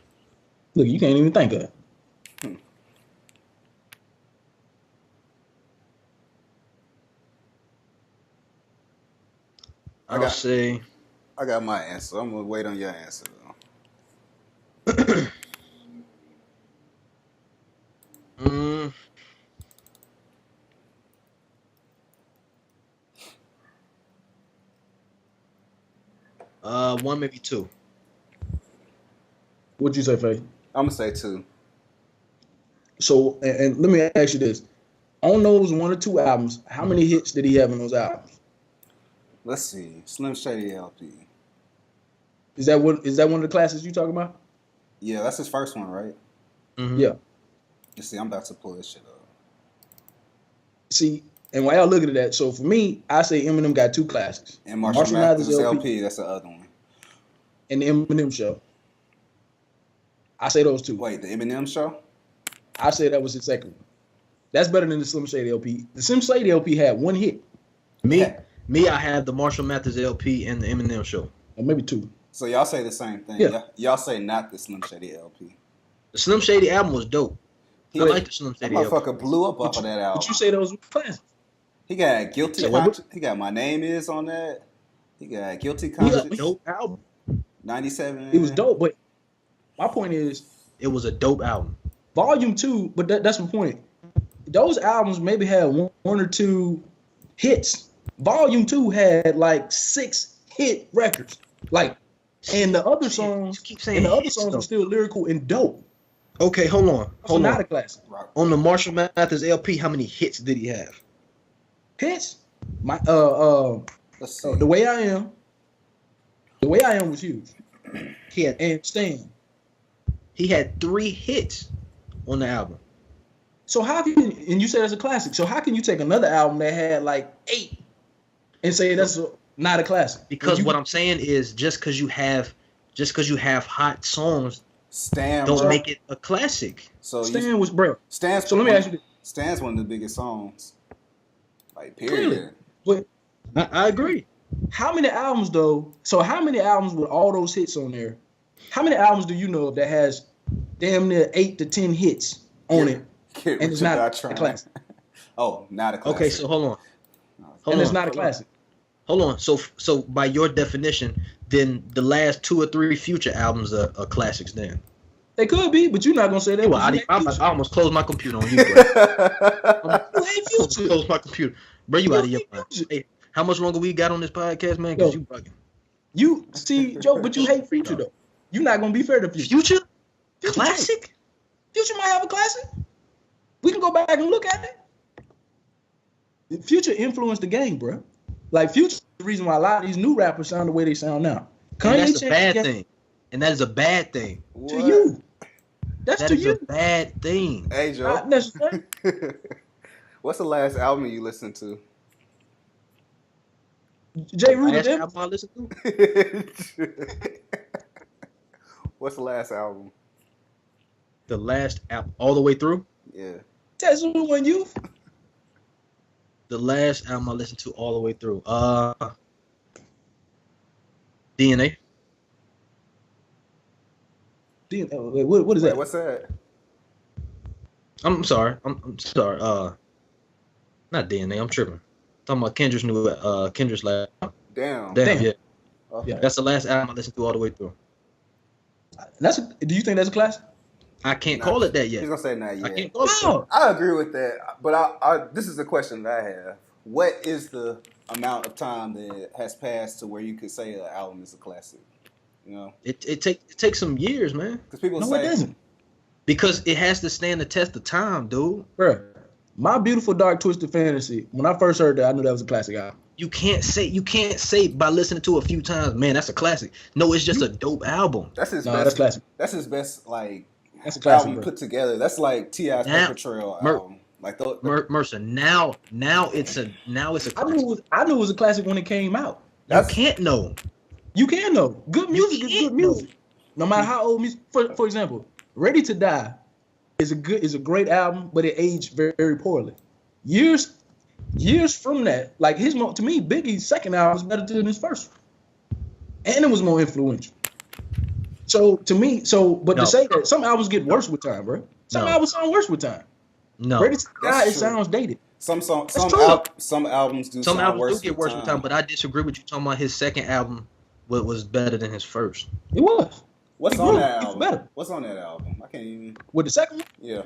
Look, you can't even think of it. I'll say I got my answer. I'm gonna wait on your answer though. One, maybe 2. What'd you say, Faye? I'm gonna say 2. So, and let me ask you this. On those 1 or 2 albums, how many hits did he have in those albums? Let's see. Slim Shady LP. Is that one of the classics you talking about? Yeah, that's his first one, right? Mm-hmm. Yeah. You see, I'm about to pull this shit up. See, and while y'all looking at that, so for me, I say Eminem got 2 classics. And Marshall Mathers LP, that's the other one. And the Eminem Show. I say those 2. Wait, the Eminem Show? I say that was his second one. That's better than the Slim Shady LP. The Slim Shady LP had 1 hit. Me, I have the Marshall Mathers LP and the Eminem Show. Or maybe 2. So y'all say the same thing. Yeah. Y'all say not the Slim Shady LP. The Slim Shady album was dope. I like the Slim That Shady LP. motherfucker blew up off of that album. But you say those were classics. He got Guilty Yeah, what- Conscience. He got My Name Is on that. He got Guilty It was a Conscience. dope album. 97. It was dope, but my point is, It was a dope album. Volume 2, but that's my point. Those albums maybe had 1 or 2 hits. Volume 2 had like 6 hit records. Like, and the other songs, Keep saying and the other hits, songs though. were still lyrical and dope. Okay, hold on. So not a classic. On the Marshall Mathers LP, how many hits did he have? Hits. My Let's see. The Way I Am. The Way I Am was huge. He had And Stan. 3 hits on the album. So how can and you said it's a classic. So how can you take another album that had like 8 and say that's not a classic? Because what I'm saying is just because you have hot songs Stan, don't bro. make it a classic. So Stan was bro. Stan's. So let me ask you this. Stan's one of the biggest songs. Like period. Clearly. But I agree. how many albums though? So how many albums with all those hits on there? How many albums do you know of that has damn near 8 to 10 hits on it? Get And it's Richard not Dotron. a classic. Oh, not a classic. Okay, so hold on. And it's not a classic. Hold on. So by your definition, then the last 2 or 3 Future albums are classics. Then They could be, but you're not gonna say that. well, because I almost closed my computer on you, bro. you hate Future. Close my computer, bro. You You out of your hate mind. Future. Hey, how much longer we got on this podcast, man? Because you bugging. You see, Joe, but you hate Future though. You're not gonna be fair to Future. Future classic. Future might have a classic. We can go back and look at it. Future influenced the game, bro. Like Future's the reason why a lot of these new rappers sound the way they sound now. And that's a bad thing. And that is a bad thing. To you. That's that to is you. a bad thing. Hey, Joe. Not necessarily. What's the last album you listened to? J. Rue Last them. album I listened to? What's the last album? The last album, all the way through. Yeah. Tesla when you. The last album I listened to all the way through. DNA. What is Wait, that? what's that? I'm sorry. I'm sorry. Not DNA. I'm tripping. Talking about Kendra's new Kendra's last. Damn. Yeah. Okay. That's the last album I listened to all the way through. Do you think that's a classic? I can't call it that yet. He's gonna say not I yet. can't call it. No. I agree with that, but I this is the question that I have. What is the amount of time that has passed to where you could say an album is a classic? You know, It takes some years, man. because people No, say it doesn't. Because it has to stand the test of time, dude. Bro, My Beautiful Dark Twisted Fantasy, when I first heard that, I knew that was a classic album. You can't say by listening to it a few times, man, that's a classic. No, it's just a dope album. that's his No, best. that's classic. That's his best That's a classic, album bro. put together. That's like T.I.'s Now, Paper Trail Merc- album. Like the Mercer, now it's a classic. I knew it was a classic when it came out. You can't know. You can know. Good music is good music. No matter how old music. For example, Ready to Die is a great album, but it aged very, very poorly. Years from that, like to me, Biggie's second album was better than his first one. And it was more influential. So to me, but No. to say that some albums get worse with time, bro. Some No. albums sound worse with time. No. Ready to Die, That's it true. sounds dated. some true. albums do Some sound albums worse do get worse with time, but I disagree with you talking about his second album was better than his first. It was. What's It on grew. that It's album? better. What's on that album? I can't even. With the second one, Yeah.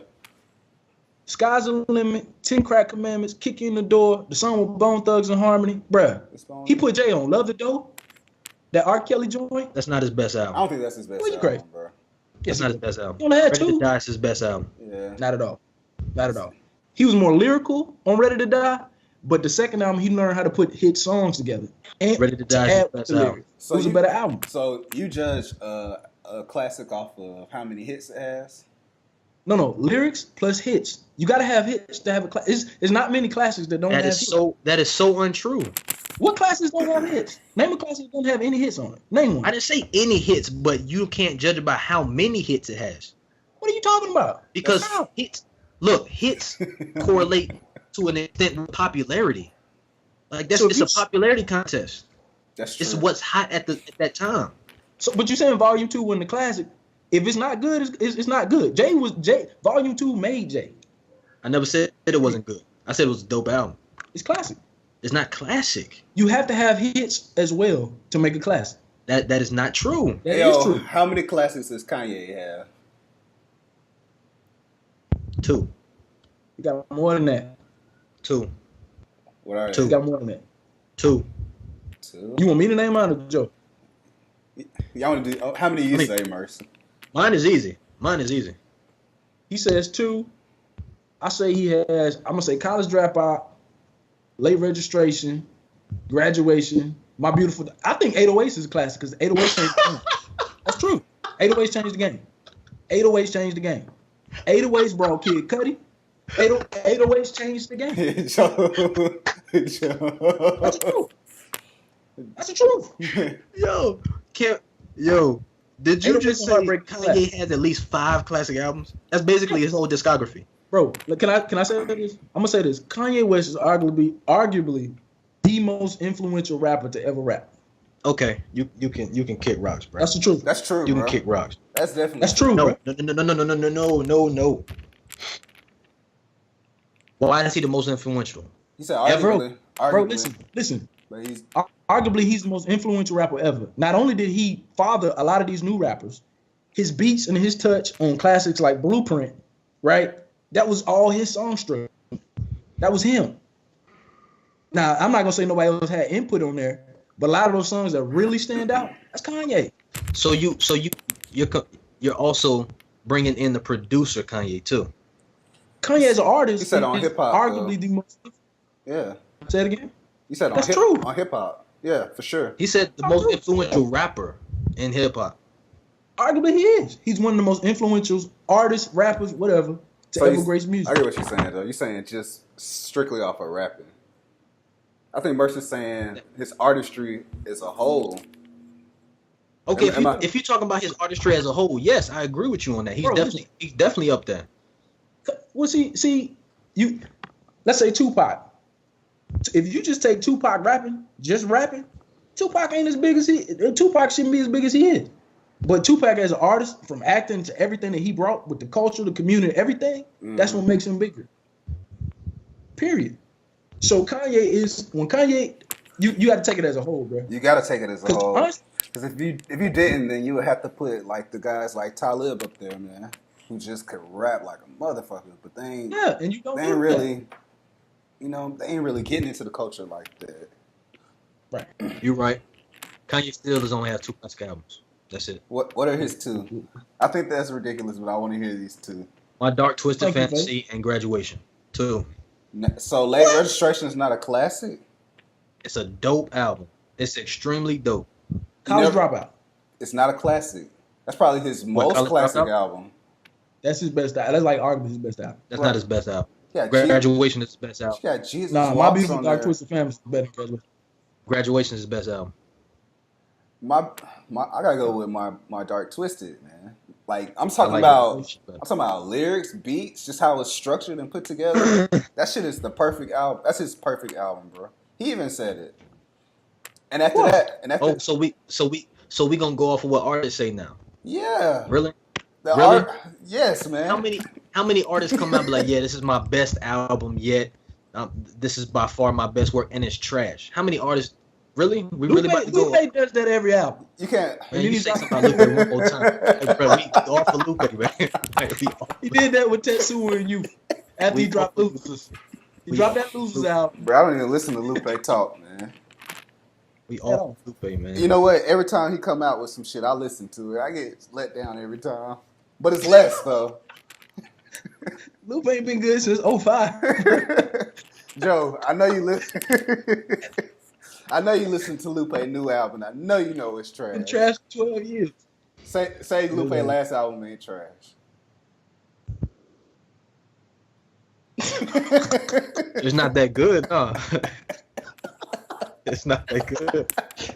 Sky's the Limit, 10 Crack Commandments, Kick You in the Door, the song with Bone Thugs and Harmony. Bruh, It's on- he put Jay on Love the Dough, that R. Kelly joint. That's not his best I album. don't think that's his best Well, you album, crazy. bro. That's not his best album. He only had Ready to two. Die is his best album. Yeah. Not at all. Not at all. He was more lyrical on Ready to Die, but the second album, he learned how to put hit songs together. And Ready to Die is add his with best the lyrics. album. So it was a you- better album. So you judge a classic off of how many hits it has? No, lyrics plus hits. You got to have hits to have a class. It's not many classics that don't That have is hits. that is so untrue. What classics don't have hits? Name a classic that don't have any hits on it. Name one. I didn't say any hits, but you can't judge it by how many hits it has. What are you talking about? Because How? hits correlate to an extent with popularity. Like So if it's you a popularity contest. That's true. It's what's hot at that time. So, but you're saying Volume 2 wasn't a classic. If it's not good, it's not good. Volume 2 made Jay. I never said it wasn't good. I said it was a dope album. It's classic. It's not classic. You have to have hits as well to make a classic. That is not true. That Yo, is true. how many classics does Kanye have? 2. You got more than that. 2. What are Two. You they? got more than that. 2. Two? You want me to name out of Joe? Y'all want to do? How many you say, Merc? Mine is easy. He says 2. I say he has. I'm gonna say College Dropout, Late Registration, Graduation, My Beautiful. I think 808s is a classic because 808s changed the game. That's true. 808s changed the game. 808s changed the game. 808s brought Kid Cudi. 808s changed the game. That's the truth. That's the truth. Did you 808s just and say Heartbreak Kanye has at least 5 classic albums? That's basically his whole discography. Bro, look, can I say this? I'm gonna say this. Kanye West is arguably the most influential rapper to ever rap. Okay, you can kick rocks, bro. That's the truth. That's true, You bro. can kick rocks. That's definitely That's true, No, bro. no. Why is he the most influential? You said Yeah, bro. arguably. Bro, listen. But he's Arguably, he's the most influential rapper ever. Not only did he father a lot of these new rappers, his beats and his touch on classics like Blueprint, right? That was all his song structure. That was him. Now, I'm not gonna say nobody else had input on there, but a lot of those songs that really stand out, that's Kanye. So you're also bringing in the producer Kanye too. Kanye as an artist, he said on hip hop, arguably the most. Yeah. Say it again. You said that's true on hip hop. Yeah, for sure. He said the most influential rapper in hip hop. Arguably, he is. He's one of the most influential artists, rappers, whatever, to ever grace music. I get what you're saying though. You're saying just strictly off of rapping. I think Merc is saying his artistry as a whole. Okay, if you're talking about his artistry as a whole, yes, I agree with you on that. He's definitely up there. Well, see, you. Let's say Tupac. If you just take Tupac rapping, Tupac ain't as big as he. Tupac shouldn't be as big as he is. But Tupac as an artist, from acting to everything that he brought with the culture, the community, everything, that's what makes him bigger. Period. So Kanye, you got to take it as a whole, bro. You got to take it as a whole. Because if you didn't, then you would have to put like the guys like Talib up there, man, who just could rap like a motherfucker. But they ain't. Yeah, and you don't. They ain't really. You know, they ain't really getting into the culture like that. Right. You're right. Kanye still does only have 2 classic albums. That's it. What are his 2? I think that's ridiculous, but I want to hear these 2. My Dark Twisted Fantasy and Graduation. 2. So Late Registration is not a classic? It's a dope album. It's extremely dope. College Dropout. It's not a classic. That's probably his most classic album. That's his best album. That's like arguably his best album. That's not his best album. Yeah, Graduation is his best album. Yeah, Jesus. Nah, my Beautiful Dark Twisted Family is better than Graduation. Graduation is his best album. I gotta go with my Dark Twisted, man. Like I'm talking about lyrics, beats, just how it's structured and put together. That shit is the perfect album. That's his perfect album, bro. He even said it. And after that, so we gonna go off of what artists say now? Yeah. Really? Yes, man. How many artists come out and be like, yeah, this is my best album yet. This is by far my best work, and it's trash. How many artists? Really? Really about to go? Lupe does that every album. You can't. Man, you say something about Lupe one more time. Hey, bro, we off for Lupe, man. He did that with Tetsuo and you after he dropped Losers. He dropped that Losers album. Bro, I don't even listen to Lupe talk, man. We off Lupe, man. You know what? Every time he come out with some shit, I listen to it. I get let down every but it's less though. Lupe ain't been good since 05. Joe, I know you listen. I know you listen to Lupe's new album. I know you know it's trash. Been trash for 12 years. Say Lupe's last album ain't trash. It's not that good, no. It's not that good.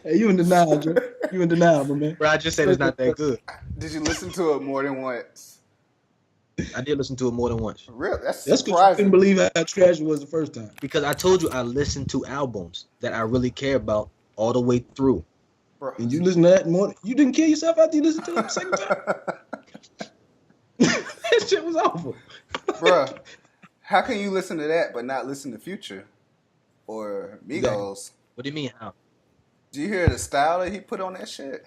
Hey, you in denial, Joe. You in denial, my man. Bro, I just said it's not that good. Did you listen to it more than once? I did listen to it more than once. Really? That's surprising. Because you couldn't believe how trash it was the first time. Because I told you I listened to albums that I really care about all the way through. Bro. And you listen to that more? You didn't kill yourself after you listened to it the second time? That shit was awful. Bro, how can you listen to that but not listen to Future or Migos? Exactly. What do you mean how? Do you hear the style that he put on that shit?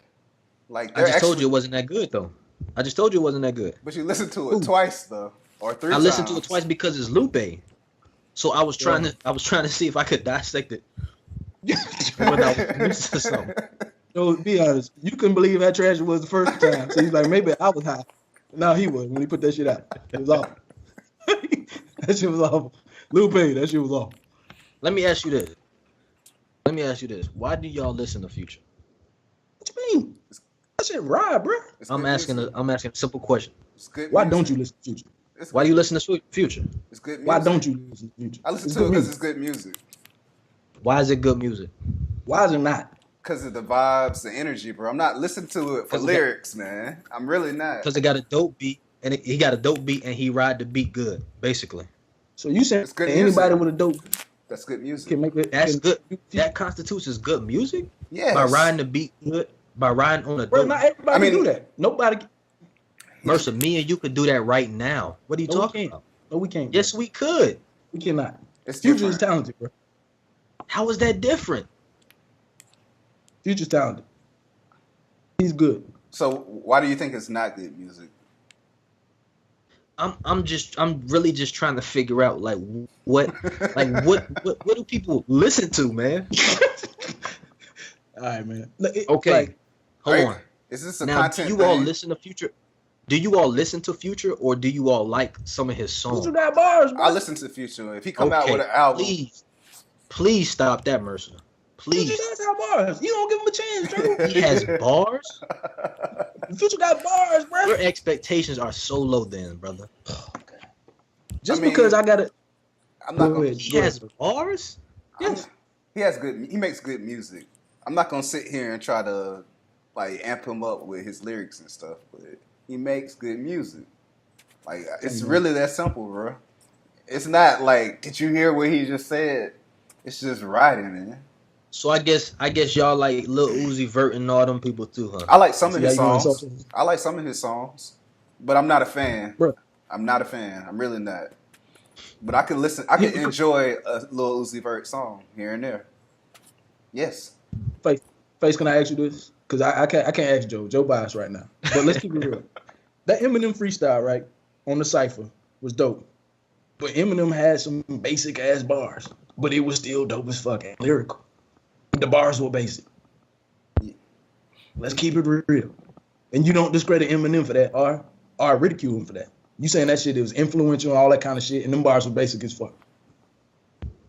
Like I just told you it wasn't that good though. I just told you it wasn't that good. But you listened to it twice though, or 3 times. I listened to it twice because it's Lupe. So I was trying to see if I could dissect it. When I was used to something. So be honest, you couldn't believe how trash it was the first time. So he's like, maybe I was high. No, he was when he put that shit out. It was awful. That shit was awful. Lupe, that shit was awful. Let me ask you this. Why do y'all listen to Future? What you mean? That shit ride, bro. I'm asking a simple question. Why don't you listen to Future? Why do you listen to Future? It's good music. Why don't you listen to Future? I listen to it because it's good music. Why is it good music? Why is it not? Because of the vibes, the energy, bro. I'm not listening to it for lyrics, man. I'm really not. Because it got a dope beat, and he got a dope beat, and he ride the beat good, basically. So you saying anybody with a dope that's good music can make it? That's good. That constitutes as good music. Yeah. By riding the beat good, by riding on a dope. Bro, not everybody can do that. Nobody. Mercer, me and you could do that right now. What are you talking about? No, we can't. Yes, we could. We cannot. It's Future is talented, bro. How is that different? Future's talented. He's good. So why do you think it's not good music? I'm really just trying to figure out what do people listen to, man? All right, man. Okay, Like, hold Right? on. Is this a Now, content do you all thing? listen to Future? Do you all listen to Future, or do you all like some of his songs? Future got bars, bro. I listen to Future. If he come out with an album, please stop that, Mercer. Please. Future does have bars. You don't give him a chance, Joe. He has bars. Future got bars, bro. Your expectations are so low, then, brother. Just because I got it. I'm not gonna. He has bars. Yes. He makes good music. I'm not gonna sit here and try to like amp him up with his lyrics and stuff, but he makes good music. Like it's really that simple, bro. It's not like, did you hear what he just said? It's just writing, man. So I guess y'all like Lil Uzi Vert and all them people too, huh? I like some of his songs. songs. I like some of his songs, but I'm not a fan. Bro. I'm not a fan. I'm really not. But I can listen. I can enjoy a Lil Uzi Vert song here and there. Yes. Face, can I ask you this? Because I can't ask Joe. Joe biased right now. But let's keep it real. That Eminem freestyle, right, on the cypher was dope. But Eminem had some basic ass bars, but it was still dope as fuck and lyrical. The bars were basic. Let's keep it real. And you don't discredit Eminem for that, or ridicule him for that. You saying that shit, it was influential and all that kind of shit, and them bars were basic as fuck.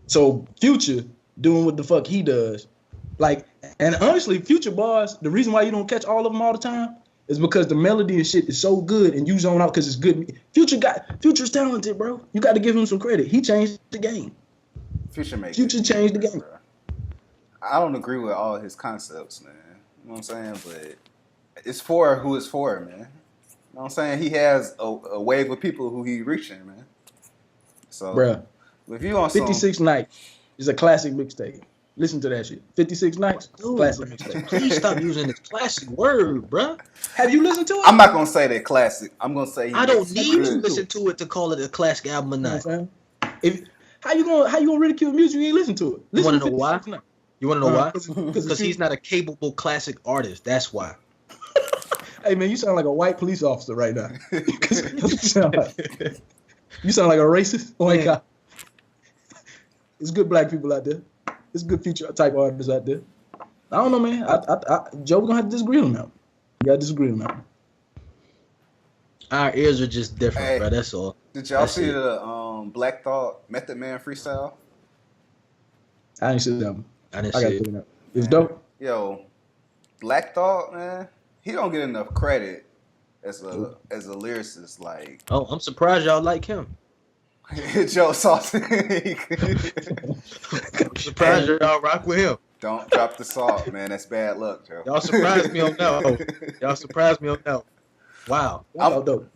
So Future doing what the fuck he does, like, and honestly, Future bars, the reason why you don't catch all of them all the time is because the melody and shit is so good and you zone out because it's good. Future's talented, bro. You got to give him some credit. He changed the game. Future changed the game. Bro. I don't agree with all his concepts, man. You know what I'm saying? But it's for who it's for, man. You know what I'm saying? He has a wave of people who he reaching, man. So, bruh, if you on 56 Nights is a classic mixtape. Listen to that shit. 56 Nights, classic mixtape. Please stop using this classic word, bruh. Have you listened to it? I'm not gonna say that classic. I'm gonna say I don't need to listen to it to call it a classic album or not. You know how you gonna ridicule music you ain't listen to it? You want to know why? You want to know why? Because he's not a capable classic artist. That's why. Hey man, you sound like a white police officer right now. you sound like a racist white guy. There's good black people out there. There's good future type artists out there. I don't know, man. Joe, we're gonna have to disagree on that. You gotta disagree on that. Our ears are just different, bro. That's all. Did y'all see the Black Thought Method Man freestyle? I didn't see that one. I didn't see it. It was dope. Yo, Black Thought, man, he don't get enough credit as a lyricist. Like, oh, I'm surprised y'all like him. Joe Sauce. I'm surprised y'all rock with him. Don't drop the salt, man. That's bad luck, Joe. Y'all surprised me on that. Y'all surprised me on that. Wow.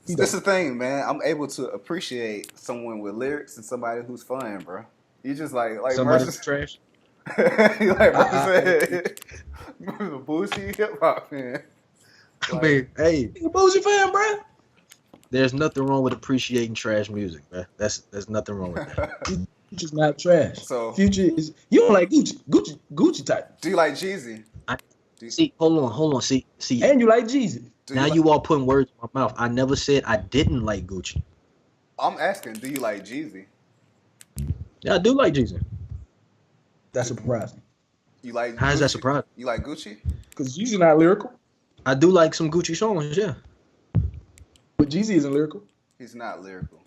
This is the thing, man. I'm able to appreciate someone with lyrics and somebody who's fun, bro. You just like somebody who's trash. Like Mercer said, the bougie hip hop fan. I mean, hey, you a bougie fan, bro. There's nothing wrong with appreciating trash music, man. There's nothing wrong with that. You just not trash. So Future is, you don't like Gucci type. Do you like Jeezy? See, hold on. See. And you like Jeezy. Now you all putting words in my mouth. I never said I didn't like Gucci. I'm asking, do you like Jeezy? Yeah, I do like Jeezy. That's surprising. You like? How is that surprising? You like Gucci? Because Jeezy not lyrical. I do like some Gucci songs, yeah. But Jeezy isn't lyrical. He's not lyrical,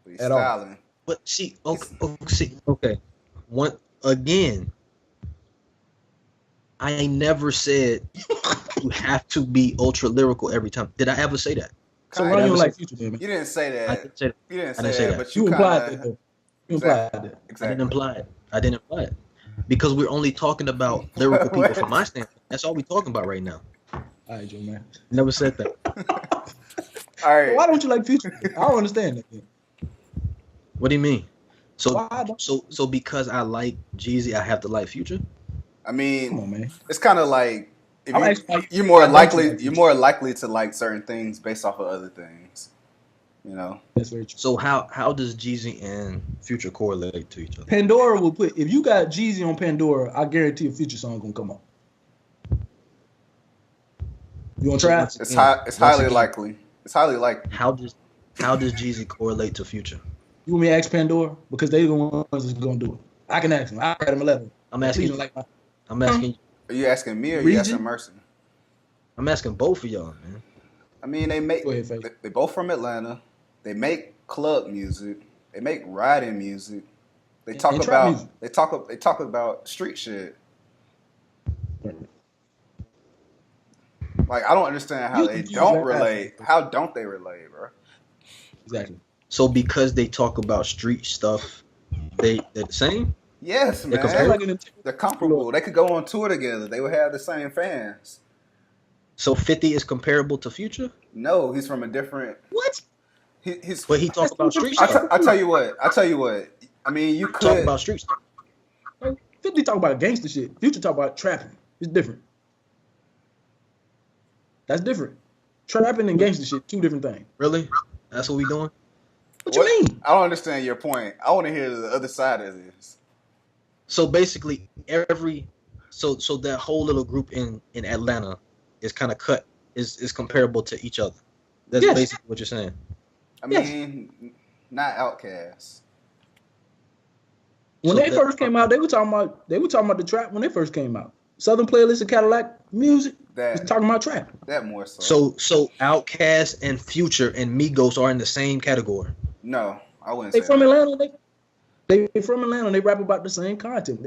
but he's at all. styling. But see, okay. One again. I never said you have to be ultra lyrical every time. Did I ever say that? So why you don't like Future, man? You didn't say that. I didn't say that. You didn't say that, but you implied that. You implied that. Exactly. I didn't imply it. Because we're only talking about lyrical people from my standpoint. That's all we're talking about right now. All right, Joe, man. Never said that. All right. Why don't you like Future? I don't understand that. What do you mean? So because I like Jeezy, I have to like Future? I mean, come on, man. It's kind of like you're more likely to like certain things based off of other things. You know. That's very true. So how does Jeezy and Future correlate to each other? Pandora will put, if you got Jeezy on Pandora, I guarantee a Future song gonna come on. You want to try? It's highly likely. It's highly likely. How does Jeezy correlate to Future? You want me to ask Pandora? Because they the ones that's going to do it. I can ask them. I'll write them a letter. I'm asking you. Like I'm asking you. Are you asking me or are you asking Mercy? I'm asking both of y'all, man. I mean, they both from Atlanta. They make club music. They make riding music. They talk about street shit. Like, I don't understand how they don't relate. How don't they relate, bro? Exactly. So because they talk about street stuff, they're the same? Yes, man. They're comparable. They could go on tour together. They would have the same fans. So 50 is comparable to Future? No, he's from a different. What? But he talks about street stuff. I tell you what. I mean, you could talk about street stuff. 50 talk about gangster shit. Future talk about trapping. It's different. That's different. Trapping and gangster shit, two different things. Really? That's what we doing? What you mean? I don't understand your point. I want to hear the other side of this. So basically, so that whole little group in Atlanta is kind of is comparable to each other. That's basically what you're saying. I mean, not Outkast. When they first came out, they were talking about the trap when they first came out. Southern Playlist of Cadillac Music was talking about trap. That more so. So Outkast and Future and Migos are in the same category. No, I wouldn't say from that. Atlanta. They from Atlanta. They rap about the same content.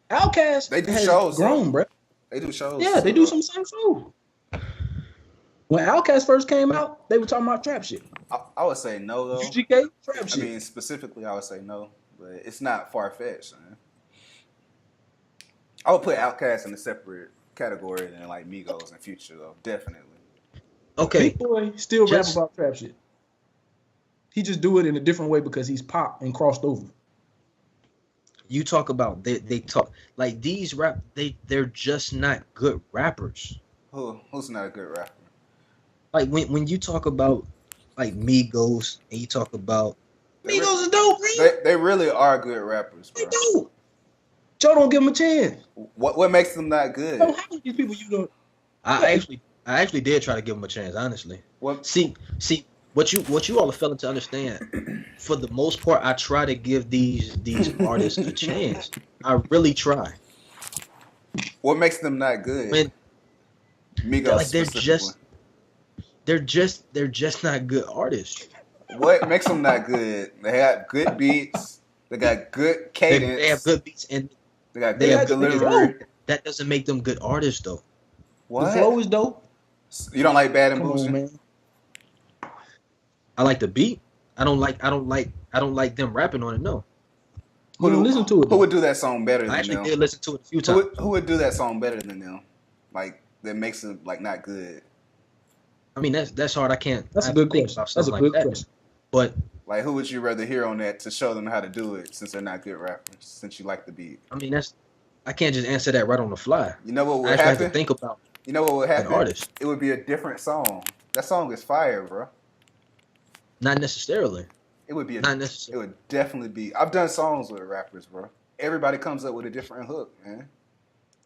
Outkast they do has shows, grown, bro. They do shows. Yeah, they do some same shows. When Outkast first came out, they were talking about trap shit. I would say no, though. UGK, trap shit. I mean, specifically, I would say no, but it's not far-fetched, man. I would put Outkast in a separate category than like Migos and Future, though. Definitely. Okay. Big Boy still rap about trap shit. He just do it in a different way because he's pop and crossed over. You talk about they talk like these they're just not good rappers. Who's not a good rapper? Like when you talk about like Migos and you talk about Migos is dope, man. They really are good rappers, bro. They do. Joe don't give them a chance. What makes them not good? How many people you don't? I actually did try to give them a chance, honestly. See what you all are failing to understand. For the most part, I try to give these artists a chance. I really try. What makes them not good? When Migos, like they're just not good artists. What makes them not good? They have good beats. They got good cadence. They have good beats and they got good delivery. That doesn't make them good artists, though. What? The flow is dope. You don't like Bad and Bougie? Man. I like the beat. I don't like them rapping on it. No. Who don't listen to it? Who would do that song better than them? I actually did listen to it a few times. Who would do that song better than them? Like that makes it like not good. I mean that's hard. I can't. That's a good question. That's a good question. But like, who would you rather hear on that to show them how to do it? Since they're not good rappers, since you like the beat. I mean I can't just answer that right on the fly. You know what would happen? I happen? have to think about. You know what would happen? An artist. It would be a different song. That song is fire, bro. Not necessarily. It would be not necessarily. It would definitely be. I've done songs with rappers, bro. Everybody comes up with a different hook, man.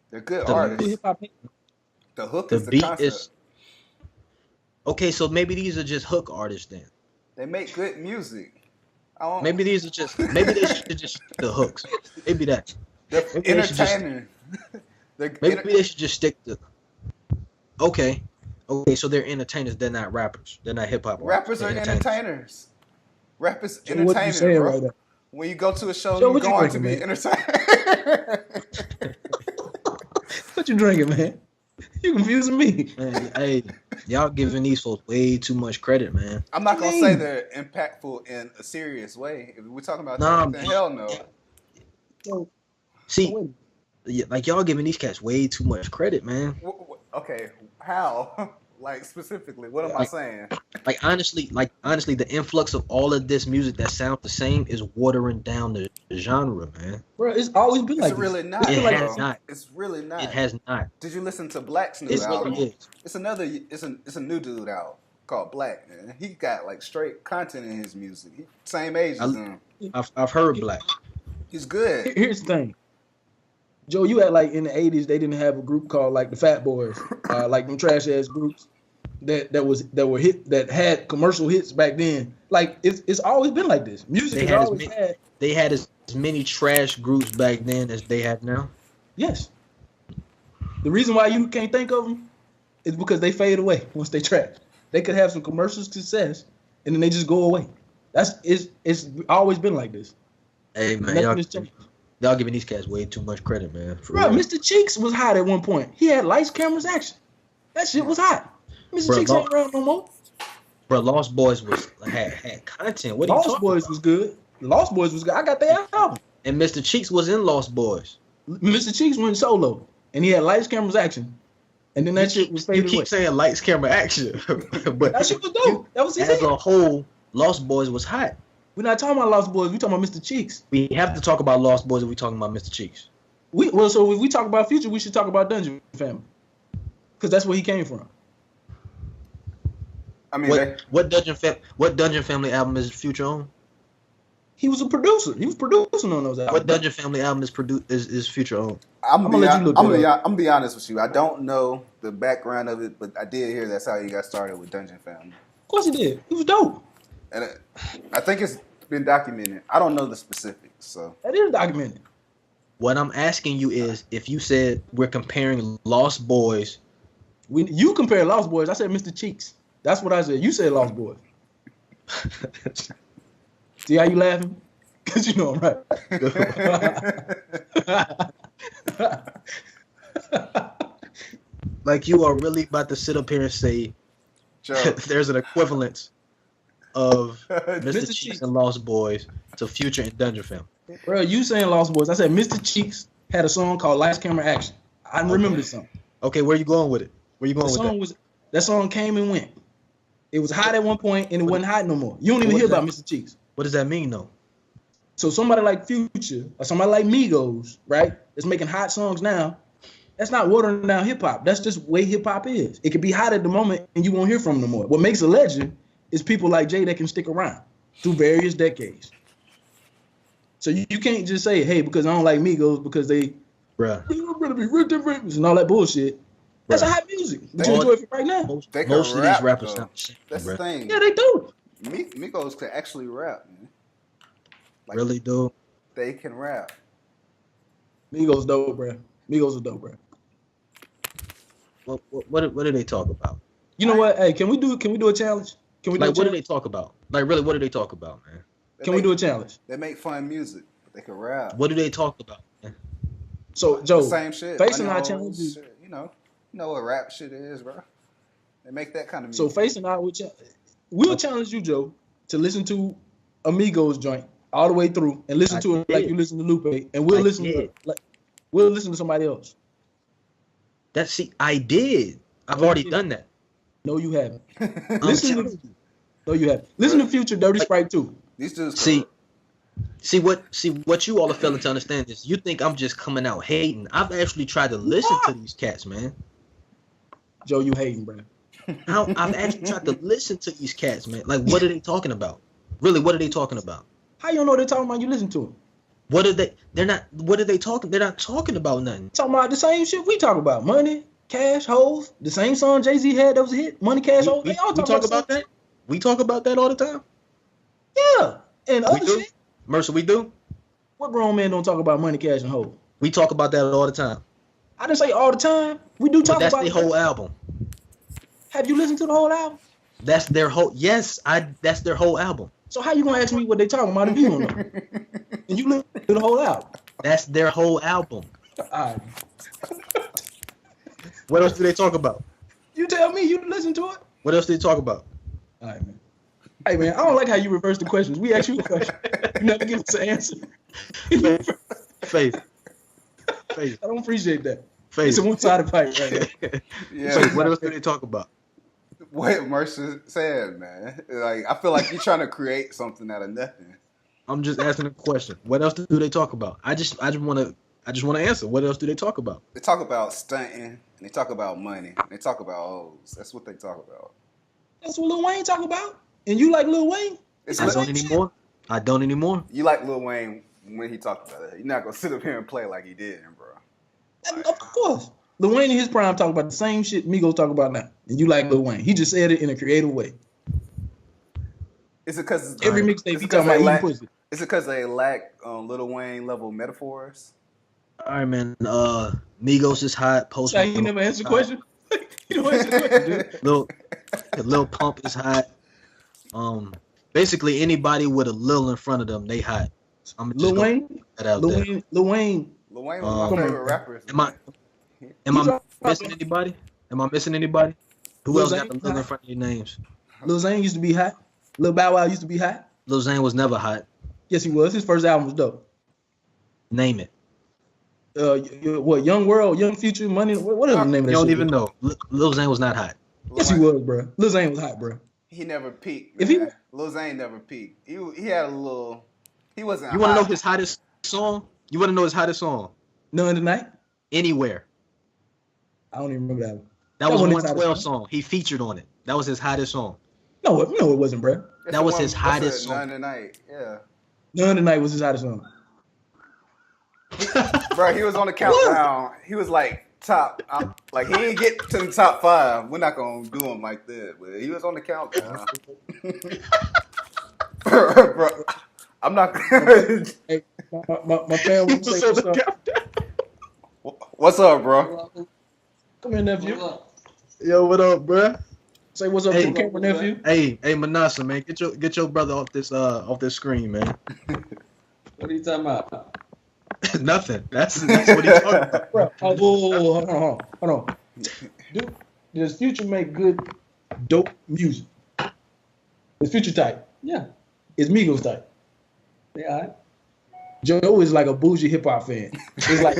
They're good artists. The hook is the concept. Okay, so maybe these are just hook artists then. They make good music. Maybe these are just. Maybe they should just stick the hooks. Maybe that. They're entertaining. Maybe they should just stick to. Okay, so they're entertainers. They're not rappers. They're not hip hop. Rappers are entertainers. Rappers entertainers, what you saying bro. Right now? When you go to a show, you're going to be entertained. What you drinking, man? You confusing me. Man, hey, y'all giving these folks way too much credit, man. I'm not gonna say they're impactful in a serious way. If we're talking about that, then hell no. See, like y'all giving these cats way too much credit, man. Okay, how? Like specifically, what am I saying? Like honestly, the influx of all of this music that sounds the same is watering down the genre, man. Bro, it's always been like this. Really not. It has not. It's really not. It has not. Did you listen to Black's new album? It's a new dude out called Black, man. He got like straight content in his music. Same age as him. I've heard Black. He's good. Here's the thing. Joe, you had like in the 80s, they didn't have a group called like the Fat Boys, like them trash ass groups that were hit that had commercial hits back then. Like it's always been like this. Music They has had always had. they had as many trash groups back then as they have now. Yes. The reason why you can't think of them is because they fade away once they trash. They could have some commercial success and then they just go away. It's always been like this. Hey man, y'all giving these cats way too much credit, man. Bro, Mr. Cheeks was hot at one point. He had lights, cameras, action. That shit was hot. Mr. Cheeks ain't around no more. Bro, Lost Boys had content. What Lost Boys was good. Lost Boys was good. I got their album. And Mr. Cheeks was in Lost Boys. Mr. Cheeks went solo, and he had lights, cameras, action. And then that shit was faded away. You keep saying lights, camera, action, but that shit was dope. That was his as a whole. Lost Boys was hot. We're not talking about Lost Boys. We're talking about Mr. Cheeks. We have to talk about Lost Boys if we're talking about Mr. Cheeks. So if we talk about Future, we should talk about Dungeon Family, because that's where he came from. I mean, what Dungeon Family album is Future on? He was a producer. He was producing on those albums. What Dungeon Family album is Future on? I'm gonna be honest with you. I don't know the background of it, but I did hear that's how he got started with Dungeon Family. Of course he did. He was dope. And I think it's been documented. I don't know the specifics, so that is documented. What I'm asking you is, if you said we're comparing Lost Boys, you compare Lost Boys. I said Mr. Cheeks. That's what I said. You said Lost Boys. See how you laughing? Because you know I'm right. Like you are really about to sit up here and say there's an equivalence of Mr. Cheeks and Lost Boys to Future and Dungeon Family. Bro, you saying Lost Boys. I said Mr. Cheeks had a song called Lights, Camera, Action. I remember this song. Okay, where you going with it? Where you going with that? That song came and went. It was hot at one point and it wasn't hot no more. You don't even hear about Mr. Cheeks. What does that mean though? So somebody like Future or somebody like Migos, right, that's making hot songs now, that's not watering down hip hop. That's just the way hip hop is. It could be hot at the moment and you won't hear from them no more. What makes a legend is people like Jay that can stick around through various decades. So you can't just say, hey, because I don't like Migos because they and all that bullshit. That's a hot music. But you enjoy it right now. Most of these rappers sound the same. That's the thing. Yeah, they do. Migos can actually rap, man. Like, really do. They can rap. Migos dope, bro. Migos are dope, bro. What do they talk about? You know what? Hey, can we do a challenge? Can we do what do they talk about? Like really, what do they talk about, man? Can we do a challenge? They make fun music, but they can rap. What do they talk about, man? So Joe, the same shit. Facing our challenges. You know what rap shit is, bro. They make that kind of So music. facing our, we'll challenge you, Joe, to listen to Amigos joint all the way through and listen to it like you listen to Lupe, and we'll listen to somebody else. I did. I've already done that. No, you haven't. No, you haven't. Listen to Future Dirty Sprite 2. These dudes See what you all are failing to understand is you think I'm just coming out hating. I've actually tried to listen to these cats, man. Joe, you hating, bro. I've actually tried to listen to these cats, man. Like, what are they talking about? Really, what are they talking about? How you know they're talking about? You listen to them. What are they? They're not. What are they talking? They're not talking about nothing. Talking about the same shit we talk about: money, cash, hoes. The same song Jay-Z had that was a hit. Money, cash, hoes. They all talk about that. We talk about that all the time. Yeah, and other shit. Mercer, we do. What grown man don't talk about money, cash, and hoes? We talk about that all the time. I didn't say all the time. We do talk about. That's the whole album. Have you listened to the whole album? That's their whole. Yes, that's their whole album. So how you gonna ask me what they talking about if you don't know? And you listen to the whole album. That's their whole album. All right. What else do they talk about? You tell me. You listen to it. What else do they talk about? All right, man. Hey, man, I don't like how you reverse the questions. We ask you a question. You never give us an answer. Faith. I don't appreciate that. Faith. It's a one-sided fight right now. Yeah. Faith, what else do they talk about? What Mercer said, man. Like, I feel like you're trying to create something out of nothing. I'm just asking a question. What else do they talk about? I just want to answer. What else do they talk about? They talk about stunting, and they talk about money, and they talk about hoes. That's what they talk about. That's what Lil Wayne talk about. And you like Lil Wayne? I don't anymore. I don't anymore. You like Lil Wayne when he talked about it. You're not gonna sit up here and play like he did, bro. Of course. Lil Wayne in his prime talk about the same shit Migos talk about now. And you like Lil Wayne. He just said it in a creative way. Is it because Every mixtape he talking about eating pussy. Is it because they lack Lil Wayne level metaphors? All right, man. Migos is hot. Post You never answered the question? You don't answer the question, dude. Lil Pump is hot. Basically anybody with a Lil in front of them, they hot. I'm just Lil Wayne? Lil Wayne was my favorite rappers. Am I missing anybody? Who Lil else Zane got the Lil in front of your names? Lil Zane used to be hot. Lil Bow Wow used to be hot. Lil Zane was never hot. Yes, he was. His first album was dope. Name it. What? Young World, Young Future, Money. What is the name of that? You don't shit? even know. Lil Zane was not hot. Yes, he was, bro. Lil Zane was hot, bro. He never peaked. Man. Lil Zane never peaked. He had a little. He wasn't. You want to know his hottest song? None of the Night. Anywhere. I don't even remember that one. That was 112 song. He featured on it. That was his hottest song. No, it wasn't, bro. That was his hottest song. None of the Night. Yeah. None of the Night was his hottest song. Bro, he was on the countdown. He was like top. Like he didn't get to the top 5. We're not gonna do him like that, but he was on the countdown. Bro, I'm not. Hey, my family say what's up. What's up, bro? Come here, nephew. Yo, what up, bro? Say what's up to the camera, nephew. Hey, Manasa, man, get your brother off this screen, man. What are you talking about? Nothing. That's what he's talking about. Bro, hold on. Dude, does Future make good, dope music? Is Future type? Yeah. Is Migos type? Yeah. Joe is like a bougie hip hop fan. It's like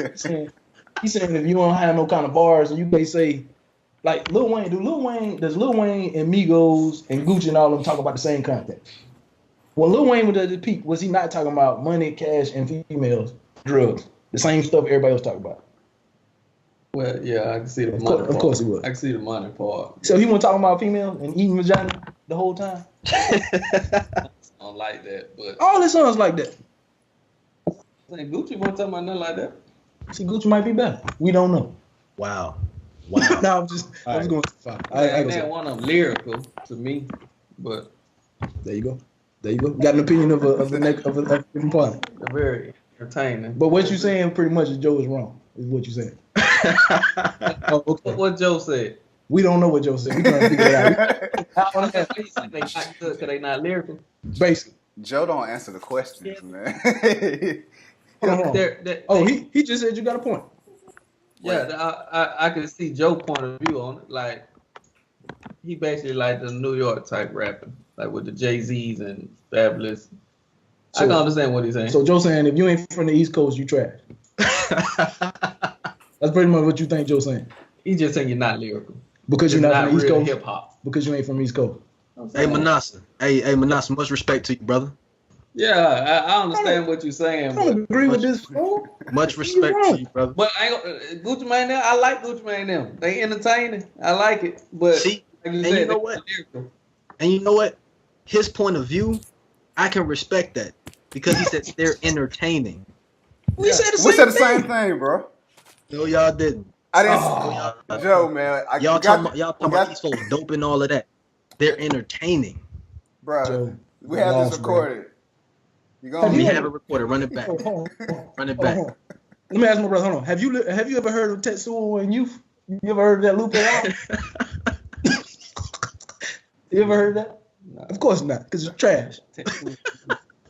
he's saying if you don't have no kind of bars, and you may say, like Lil Wayne, does Lil Wayne and Migos and Gucci and all of them talk about the same content? When Lil Wayne was at his peak, was he not talking about money, cash, and females, drugs? The same stuff everybody else talking about. Well, yeah, I can see the money part. Of course he was. I can see the money part. So he wasn't talking about females and eating vagina the whole time? I don't like that, but All his songs like that. I think Gucci wasn't talking about nothing like that. See, Gucci might be better. We don't know. Wow. No, I was going to five. I that one of them lyrical to me, but there you go. Got an opinion of a different party. they're very entertaining. But what you saying pretty much is Joe is wrong. Is what you saying? Oh, okay. What Joe said. We don't know what Joe said. We trying to figure it out. They not good because they not lyrical. Basically. Joe don't answer the questions, man. He just said you got a point. Yeah, I can see Joe's point of view on it. Like he basically like the New York type rapping, like with the Jay-Z's and Fabulous. I can understand what he's saying. So Joe saying if you ain't from the East Coast, you trash. That's pretty much what you think Joe's saying. He's just saying you're not lyrical. Because you're not from the East Coast. Hip hop. Because you ain't from the East Coast. Hey Manasa. Hey Manasa, much respect to you, brother. Yeah, I understand what you're saying. I don't agree with this. Much respect to you, brother. But Gucci Mane, I like Gucci Mane them. They entertaining. I like it. But see, like and you know what? And you know what? His point of view, I can respect that because he said they're entertaining. We said the same thing, bro. No, y'all didn't. I didn't. Joe, man. Y'all talking about these folks dope and all of that. They're entertaining, bro. Joe, we have this recorded. We have it recorded. Run it back. Run it back. Let me ask my brother. Hold on. Have you ever heard of Tetsuo in Youth? You ever heard of that Lupe album? You ever heard of that? No. Of course not, because it's trash.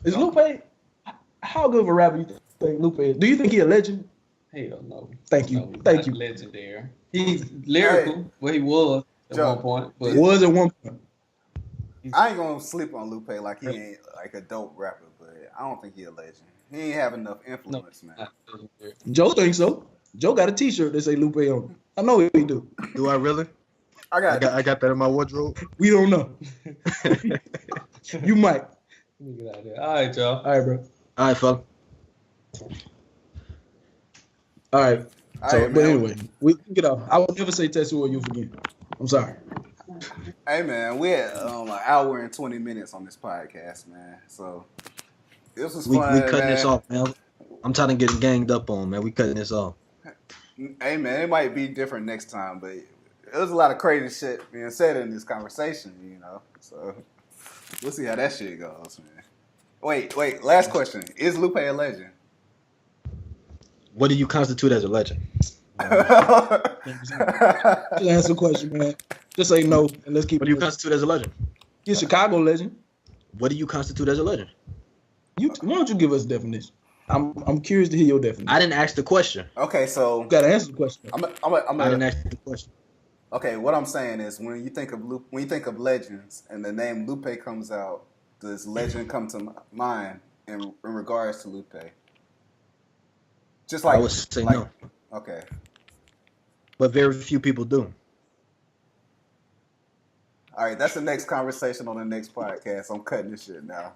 Is Lupe? How good of a rapper you think Lupe is? Do you think he a legend? Hell no. Thank you. No, Thank you. Legendary. He's lyrical. Well, he was at one point. But was at one point. I ain't gonna sleep on Lupe like he ain't like a dope rapper, but I don't think he a legend. He ain't have enough influence, man. Joe thinks so. Joe got a T-shirt that say Lupe on it. I know he do. Do I really? I got that in my wardrobe. We don't know. You might. Let me get out of there. All right, y'all. All right, bro. All right, fella. All right. So, right, but anyway, we can get off. I will never say Tetsuo Youth again. I'm sorry. Hey man, we had an hour and 20 minutes on this podcast, man. So this was fun. We cutting man. this off, man. I'm tired of getting ganged up on, man. We cutting this off. Hey man, it might be different next time, but it was a lot of crazy shit being said in this conversation, you know. So we'll see how that shit goes, man. Wait. Last question: is Lupe a legend? What do you constitute as a legend? Just answer the question, man. Just say no, and let's keep. What do you constitute as a legend? You're a Chicago legend. What do you constitute as a legend? Why don't you give us a definition? I'm curious to hear your definition. I didn't ask the question. Okay, so You gotta answer the question. I didn't ask the question. Okay, what I'm saying is when you think of legends and the name Lupe comes out, does legend come to mind in regards to Lupe? Just like I would say no. Okay. But very few people do. All right, that's the next conversation on the next podcast. I'm cutting this shit now.